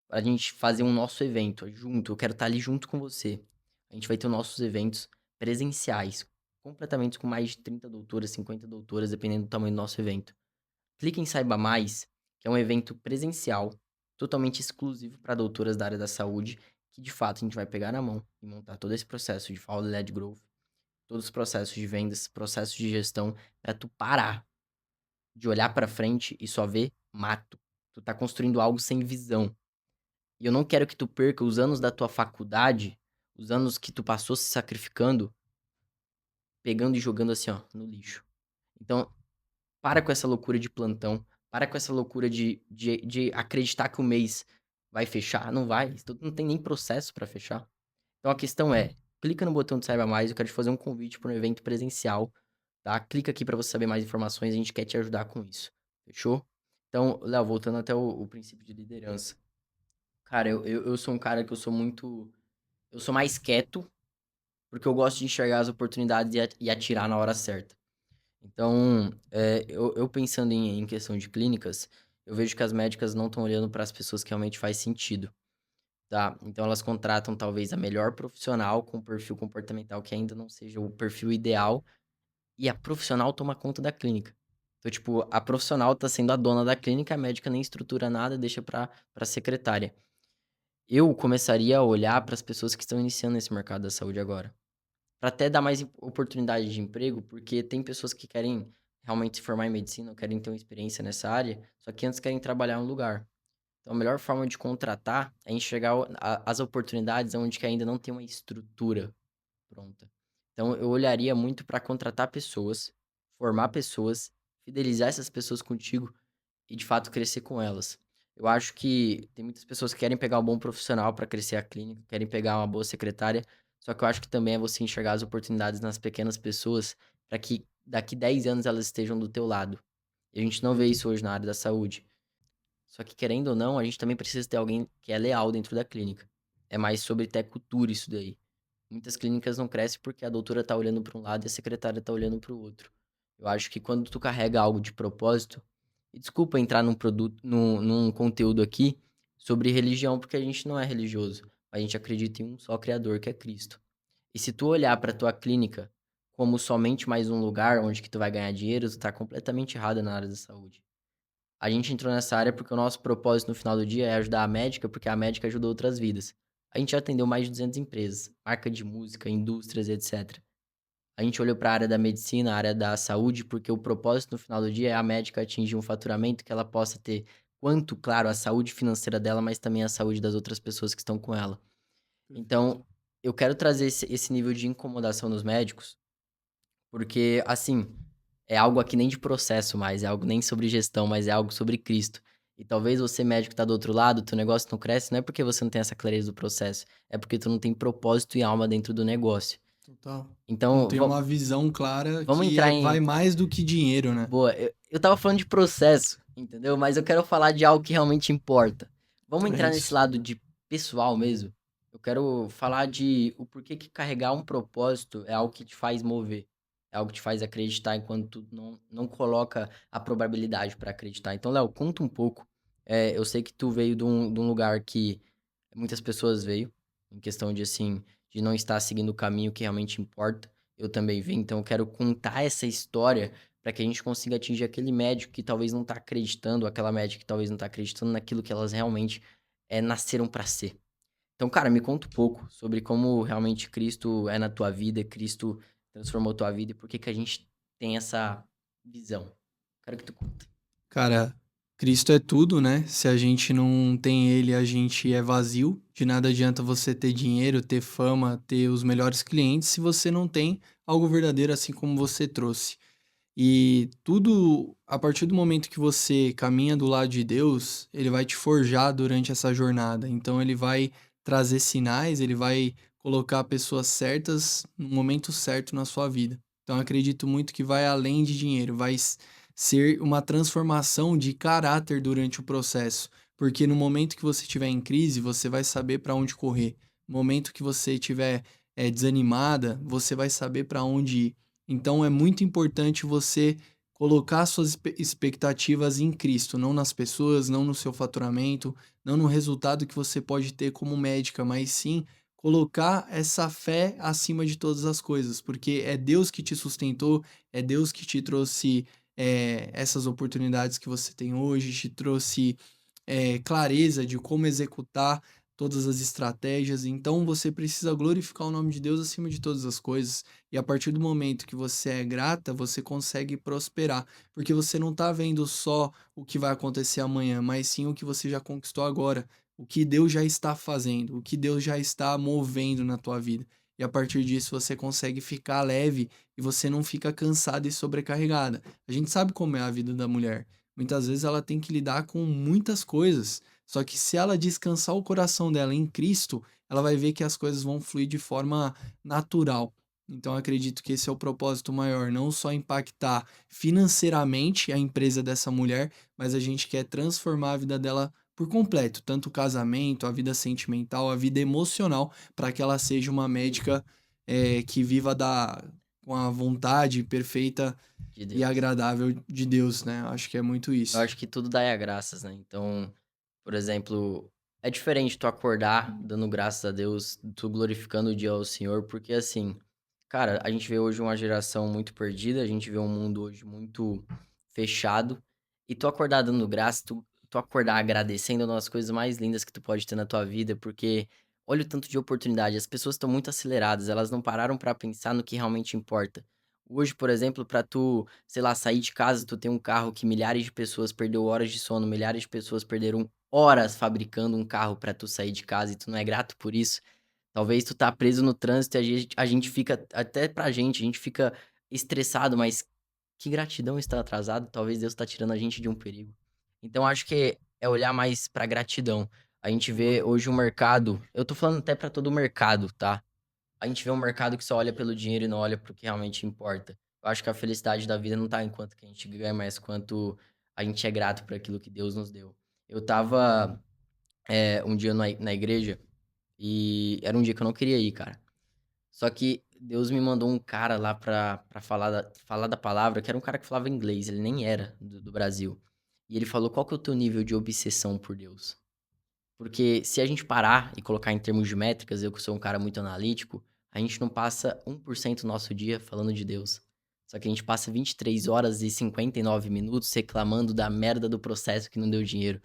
pra gente fazer um nosso evento junto. Eu quero estar ali junto com você. A gente vai ter os nossos eventos presenciais, completamente com mais de 30 doutoras, 50 doutoras, dependendo do tamanho do nosso evento. Clique em Saiba Mais, que é um evento presencial, totalmente exclusivo para doutoras da área da saúde, que de fato a gente vai pegar na mão e montar todo esse processo de Founder-led Growth, todos os processos de vendas, processos de gestão, para tu parar de olhar para frente e só ver mato. Tu tá construindo algo sem visão. E eu não quero que tu perca os anos da tua faculdade, os anos que tu passou se sacrificando, pegando e jogando assim, ó, no lixo. Então, para com essa loucura de plantão, para com essa loucura de acreditar que o mês Vai fechar? Não vai. Não tem nem processo para fechar. Então a questão é, clica no botão de Saiba Mais, eu quero te fazer um convite para um evento presencial, tá? Clica aqui para você saber mais informações, a gente quer te ajudar com isso. Fechou? Então, Léo, voltando até o princípio de liderança. Cara, eu sou um cara que eu sou muito. Eu sou mais quieto, porque eu gosto de enxergar as oportunidades e atirar na hora certa. Então, eu pensando em questão de clínicas, eu vejo que as médicas não estão olhando para as pessoas que realmente faz sentido, tá? Então, elas contratam talvez a melhor profissional com perfil comportamental que ainda não seja o perfil ideal, e a profissional toma conta da clínica. Então, tipo, a profissional tá sendo a dona da clínica, a médica nem estrutura nada, deixa para secretária. Eu começaria a olhar para as pessoas que estão iniciando nesse mercado da saúde agora. Para até dar mais oportunidade de emprego, porque tem pessoas que querem realmente se formar em medicina ou querem ter uma experiência nessa área, só que antes querem trabalhar em um lugar. Então, a melhor forma de contratar é enxergar as oportunidades onde que ainda não tem uma estrutura pronta. Então, eu olharia muito para contratar pessoas, formar pessoas, fidelizar essas pessoas contigo e de fato crescer com elas. Eu acho que tem muitas pessoas que querem pegar um bom profissional para crescer a clínica, querem pegar uma boa secretária, só que eu acho que também é você enxergar as oportunidades nas pequenas pessoas para que daqui 10 anos elas estejam do teu lado. E a gente não vê isso hoje na área da saúde. Só que querendo ou não, a gente também precisa ter alguém que é leal dentro da clínica. É mais sobre ter cultura isso daí. Muitas clínicas não crescem porque a doutora tá olhando para um lado e a secretária tá olhando para o outro. Eu acho que quando tu carrega algo de propósito, e desculpa entrar num produto, num conteúdo aqui sobre religião, porque a gente não é religioso. A gente acredita em um só criador, que é Cristo. E se tu olhar para tua clínica como somente mais um lugar onde que tu vai ganhar dinheiro, tu tá completamente errado na área da saúde. A gente entrou nessa área porque o nosso propósito no final do dia é ajudar a médica, porque a médica ajuda outras vidas. A gente já atendeu mais de 200 empresas, marca de música, indústrias, etc. A gente olhou para a área da medicina, a área da saúde, porque o propósito no final do dia é a médica atingir um faturamento que ela possa ter, quanto, claro, a saúde financeira dela, mas também a saúde das outras pessoas que estão com ela. Perfeito. Então, eu quero trazer esse nível de incomodação nos médicos, porque, assim, é algo aqui nem de processo mais, é algo nem sobre gestão, mas é algo sobre Cristo. E talvez você, médico, tá do outro lado, teu negócio não cresce, não é porque você não tem essa clareza do processo, é porque tu não tem propósito e alma dentro do negócio. Total. Não Então, tem uma visão clara vamos que entrar vai em. mais do que dinheiro, né? Boa, eu tava falando de processo, entendeu? Mas eu quero falar de algo que realmente importa. Vamos É entrar nesse isso. lado de pessoal mesmo. Eu quero falar de o porquê que carregar um propósito é algo que te faz mover. É algo que te faz acreditar enquanto tu não coloca a probabilidade para acreditar. Então, Léo, conta um pouco. Eu sei que tu veio de um lugar que muitas pessoas veio, em questão de assim, de não estar seguindo o caminho que realmente importa. Eu também vim, então eu quero contar essa história para que a gente consiga atingir aquele médico que talvez não tá acreditando, aquela médica que talvez não tá acreditando naquilo que elas realmente nasceram para ser. Então, cara, me conta um pouco sobre como realmente Cristo é na tua vida, Cristo transformou tua vida e por que que a gente tem essa visão. Quero que tu conta. Cara, Cristo é tudo, né? Se a gente não tem ele, a gente é vazio. De nada adianta você ter dinheiro, ter fama, ter os melhores clientes se você não tem algo verdadeiro assim como você trouxe. E tudo, a partir do momento que você caminha do lado de Deus, ele vai te forjar durante essa jornada. Então ele vai trazer sinais, ele vai colocar pessoas certas no momento certo na sua vida. Então eu acredito muito que vai além de dinheiro, vai ser uma transformação de caráter durante o processo, porque no momento que você estiver em crise, você vai saber para onde correr. No momento que você estiver desanimada, você vai saber para onde ir. Então é muito importante você colocar suas expectativas em Cristo, não nas pessoas, não no seu faturamento, não no resultado que você pode ter como médica, mas sim colocar essa fé acima de todas as coisas, porque é Deus que te sustentou, é Deus que te trouxe essas oportunidades que você tem hoje, te trouxe clareza de como executar todas as estratégias. Então você precisa glorificar o nome de Deus acima de todas as coisas. E a partir do momento que você é grata, você consegue prosperar, porque você não está vendo só o que vai acontecer amanhã, mas sim o que você já conquistou agora, o que Deus já está fazendo, o que Deus já está movendo na tua vida. E a partir disso você consegue ficar leve e você não fica cansada e sobrecarregada. A gente sabe como é a vida da mulher. Muitas vezes ela tem que lidar com muitas coisas. Só que se ela descansar o coração dela em Cristo, ela vai ver que as coisas vão fluir de forma natural. Então, eu acredito que esse é o propósito maior, não só impactar financeiramente a empresa dessa mulher, mas a gente quer transformar a vida dela por completo, tanto o casamento, a vida sentimental, a vida emocional, para que ela seja uma médica que viva com a vontade perfeita de e Deus. agradável de Deus, né? Acho que é muito Eu isso. acho que tudo dá é graças, né? Então, por exemplo, é diferente tu acordar dando graças a Deus, tu glorificando o dia ao Senhor, porque assim, cara, a gente vê hoje uma geração muito perdida, a gente vê um mundo hoje muito fechado, e tu acordar dando graça, tu acordar agradecendo é uma das coisas mais lindas que tu pode ter na tua vida, porque olha o tanto de oportunidade, as pessoas estão muito aceleradas, elas não pararam pra pensar no que realmente importa. Hoje, por exemplo, pra tu, sei lá, sair de casa, tu tem um carro que milhares de pessoas perdeu horas de sono, milhares de pessoas perderam horas fabricando um carro pra tu sair de casa e tu não é grato por isso. Talvez tu tá preso no trânsito e a gente fica, até pra gente, a gente fica estressado, mas que gratidão estar atrasado, talvez Deus tá tirando a gente de um perigo. Então acho que é olhar mais pra gratidão. A gente vê hoje o mercado, eu tô falando até pra todo o mercado, tá? A gente vê um mercado que só olha pelo dinheiro e não olha pro que realmente importa. Eu acho que a felicidade da vida não tá em quanto que a gente ganha, mas quanto a gente é grato por aquilo que Deus nos deu. Eu tava um dia na igreja e era um dia que eu não queria ir, cara. Só que Deus me mandou um cara lá pra falar da palavra, que era um cara que falava inglês, ele nem era do Brasil. E ele falou: qual que é o teu nível de obsessão por Deus? Porque se a gente parar e colocar em termos de métricas, eu que sou um cara muito analítico, a gente não passa 1% do nosso dia falando de Deus. Só que a gente passa 23 horas e 59 minutos reclamando da merda do processo que não deu dinheiro.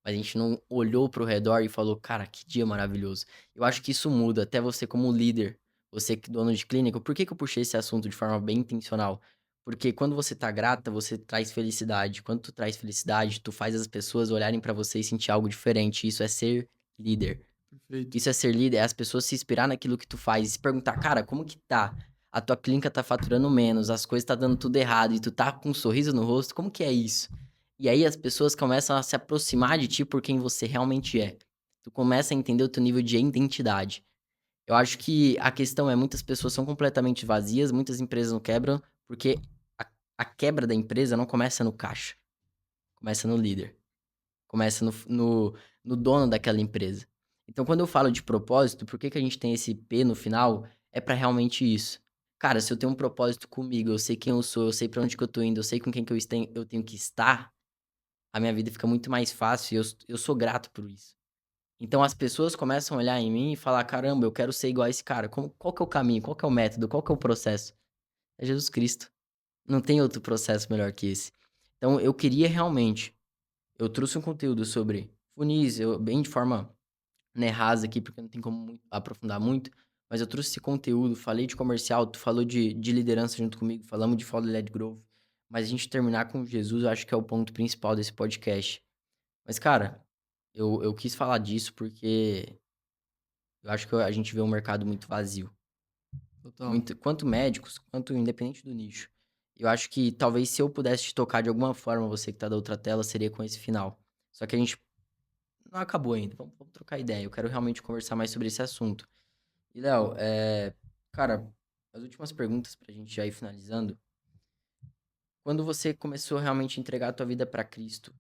Mas a gente não olhou pro redor e falou, cara, que dia maravilhoso. Eu acho que isso muda, até você como líder, você que é dono de clínica. Por que que eu puxei esse assunto de forma bem intencional? Porque quando você tá grata, você traz felicidade. Quando tu traz felicidade, tu faz as pessoas olharem pra você e sentir algo diferente. Isso é ser líder. Perfeito. Isso é ser líder, é as pessoas se inspirar naquilo que tu faz e se perguntar, cara, como que tá? A tua clínica tá faturando menos, as coisas tá dando tudo errado e tu tá com um sorriso no rosto, como que é isso? E aí as pessoas começam a se aproximar de ti por quem você realmente é. Tu começa a entender o teu nível de identidade. Eu acho que a questão é, muitas pessoas são completamente vazias, muitas empresas não quebram, porque a, a quebra da empresa não começa no caixa, começa no líder, começa no dono daquela empresa. Então, quando eu falo de propósito, por que que a gente tem esse P no final? É pra realmente isso. Cara, se eu tenho um propósito comigo, eu sei quem eu sou, eu sei pra onde que eu tô indo, eu sei com quem que eu tenho que estar, a minha vida fica muito mais fácil e eu sou grato por isso. Então as pessoas começam a olhar em mim e falar: caramba, eu quero ser igual a esse cara. Qual que é o caminho? Qual que é o método? Qual que é o processo? É Jesus Cristo. Não tem outro processo melhor que esse. Então eu queria realmente. Eu trouxe um conteúdo sobre funis, bem de forma, né, rasa aqui, porque não tem como aprofundar muito. Mas eu trouxe esse conteúdo, falei de comercial, tu falou de liderança junto comigo, falamos de Follow-led Growth. Mas a gente terminar com Jesus, eu acho que é o ponto principal desse podcast. Mas, cara, eu quis falar disso porque eu acho que a gente vê um mercado muito vazio. Total. Muito, quanto médicos, quanto independente do nicho. Eu acho que talvez se eu pudesse te tocar de alguma forma, você que tá da outra tela, seria com esse final. Só que a gente não acabou ainda. Vamos trocar ideia. Eu quero realmente conversar mais sobre esse assunto. E, Léo, cara, as últimas perguntas pra gente já ir finalizando. Quando você começou realmente a entregar a tua vida pra Cristo,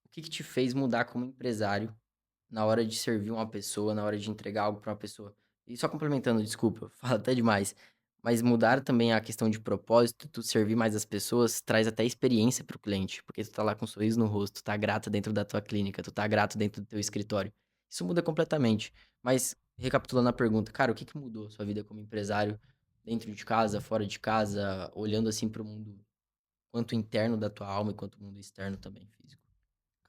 o que que te fez mudar como empresário na hora de servir uma pessoa, na hora de entregar algo pra uma pessoa? E só complementando, desculpa, eu falo até demais. Mas mudar também a questão de propósito, tu servir mais as pessoas, traz até experiência pro cliente, porque tu tá lá com um sorriso no rosto, tu tá grato dentro da tua clínica, tu tá grato dentro do teu escritório. Isso muda completamente. Mas, recapitulando a pergunta, cara, o que que mudou a sua vida como empresário, dentro de casa, fora de casa, olhando assim pro mundo, quanto interno da tua alma e quanto o mundo externo também, físico?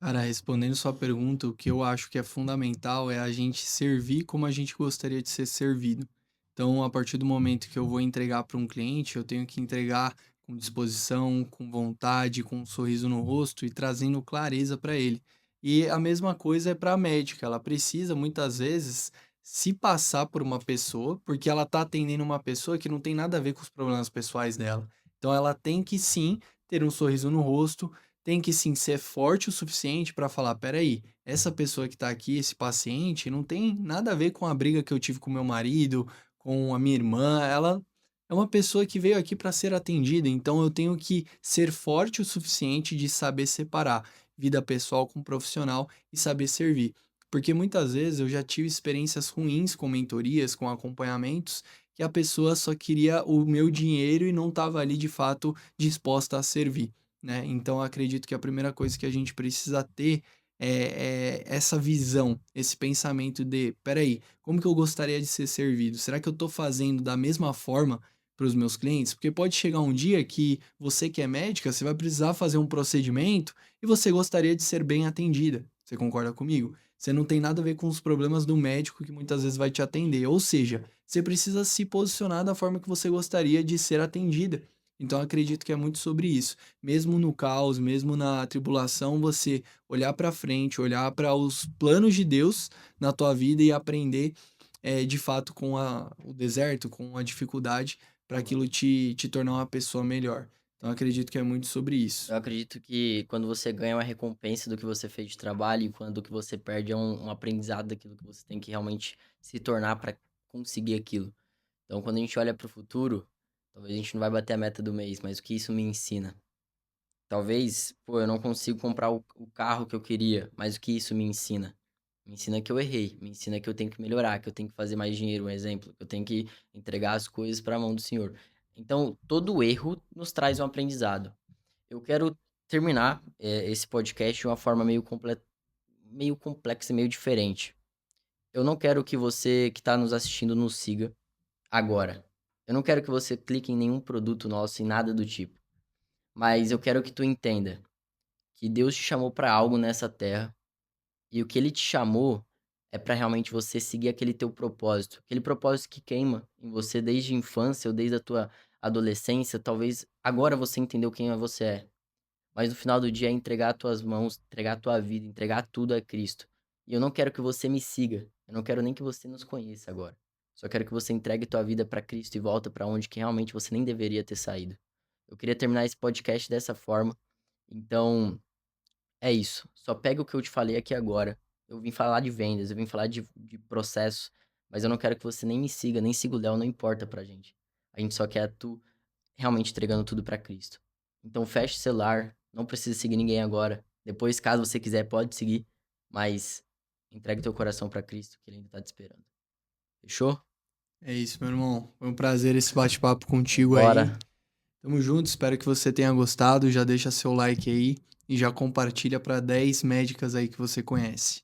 Cara, respondendo sua pergunta, o que eu acho que é fundamental é a gente servir como a gente gostaria de ser servido. Então, a partir do momento que eu vou entregar para um cliente, eu tenho que entregar com disposição, com vontade, com um sorriso no rosto e trazendo clareza para ele. E a mesma coisa é para a médica, ela precisa muitas vezes se passar por uma pessoa, porque ela está atendendo uma pessoa que não tem nada a ver com os problemas pessoais dela. Então, ela tem que sim ter um sorriso no rosto, tem que sim ser forte o suficiente para falar: peraí, essa pessoa que tá aqui, esse paciente, não tem nada a ver com a briga que eu tive com meu marido, com a minha irmã. Ela é uma pessoa que veio aqui para ser atendida, então eu tenho que ser forte o suficiente de saber separar vida pessoal com profissional e saber servir. Porque muitas vezes eu já tive experiências ruins com mentorias, com acompanhamentos, que a pessoa só queria o meu dinheiro e não estava ali de fato disposta a servir, né? Então eu acredito que a primeira coisa que a gente precisa ter é essa visão, esse pensamento de, peraí, como que eu gostaria de ser servido? Será que eu estou fazendo da mesma forma para os meus clientes? Porque pode chegar um dia que você que é médica, você vai precisar fazer um procedimento e você gostaria de ser bem atendida. Você concorda comigo? Você não tem nada a ver com os problemas do médico que muitas vezes vai te atender. Ou seja, você precisa se posicionar da forma que você gostaria de ser atendida. Então, acredito que é muito sobre isso. Mesmo no caos, mesmo na tribulação, você olhar para frente, olhar para os planos de Deus na tua vida e aprender de fato com o deserto, com a dificuldade, para aquilo te tornar uma pessoa melhor. Então, acredito que é muito sobre isso. Eu acredito que quando você ganha uma recompensa do que você fez de trabalho e quando o que você perde é um aprendizado daquilo que você tem que realmente se tornar para conseguir aquilo. Então, quando a gente olha para o futuro, talvez a gente não vai bater a meta do mês, mas o que isso me ensina? Talvez, pô, eu não consigo comprar o carro que eu queria, mas o que isso me ensina? Me ensina que eu errei, me ensina que eu tenho que melhorar, que eu tenho que fazer mais dinheiro, um exemplo, que eu tenho que entregar as coisas para a mão do Senhor. Então, todo erro nos traz um aprendizado. Eu quero terminar esse podcast de uma forma meio complexa e meio diferente. Eu não quero que você que está nos assistindo nos siga agora. Eu não quero que você clique em nenhum produto nosso, em nada do tipo. Mas eu quero que tu entenda que Deus te chamou para algo nessa terra e o que ele te chamou é para realmente você seguir aquele teu propósito, aquele propósito que queima em você desde a infância ou desde a tua adolescência. Talvez agora você entendeu quem você é. Mas no final do dia é entregar as tuas mãos, entregar a tua vida, entregar tudo a Cristo. E eu não quero que você me siga. Eu não quero nem que você nos conheça agora. Só quero que você entregue tua vida para Cristo e volta para onde que realmente você nem deveria ter saído. Eu queria terminar esse podcast dessa forma. Então, é isso. Só pega o que eu te falei aqui agora. Eu vim falar de vendas, eu vim falar de processo, mas eu não quero que você nem me siga, nem siga o Léo, não importa pra gente. A gente só quer tu realmente entregando tudo pra Cristo. Então feche o celular, não precisa seguir ninguém agora. Depois, caso você quiser, pode seguir, mas entregue teu coração pra Cristo, que ele ainda tá te esperando. Fechou? É isso, meu irmão. Foi um prazer esse bate-papo contigo aí. Bora. Tamo junto, espero que você tenha gostado. Já deixa seu like aí e já compartilha para 10 médicas aí que você conhece.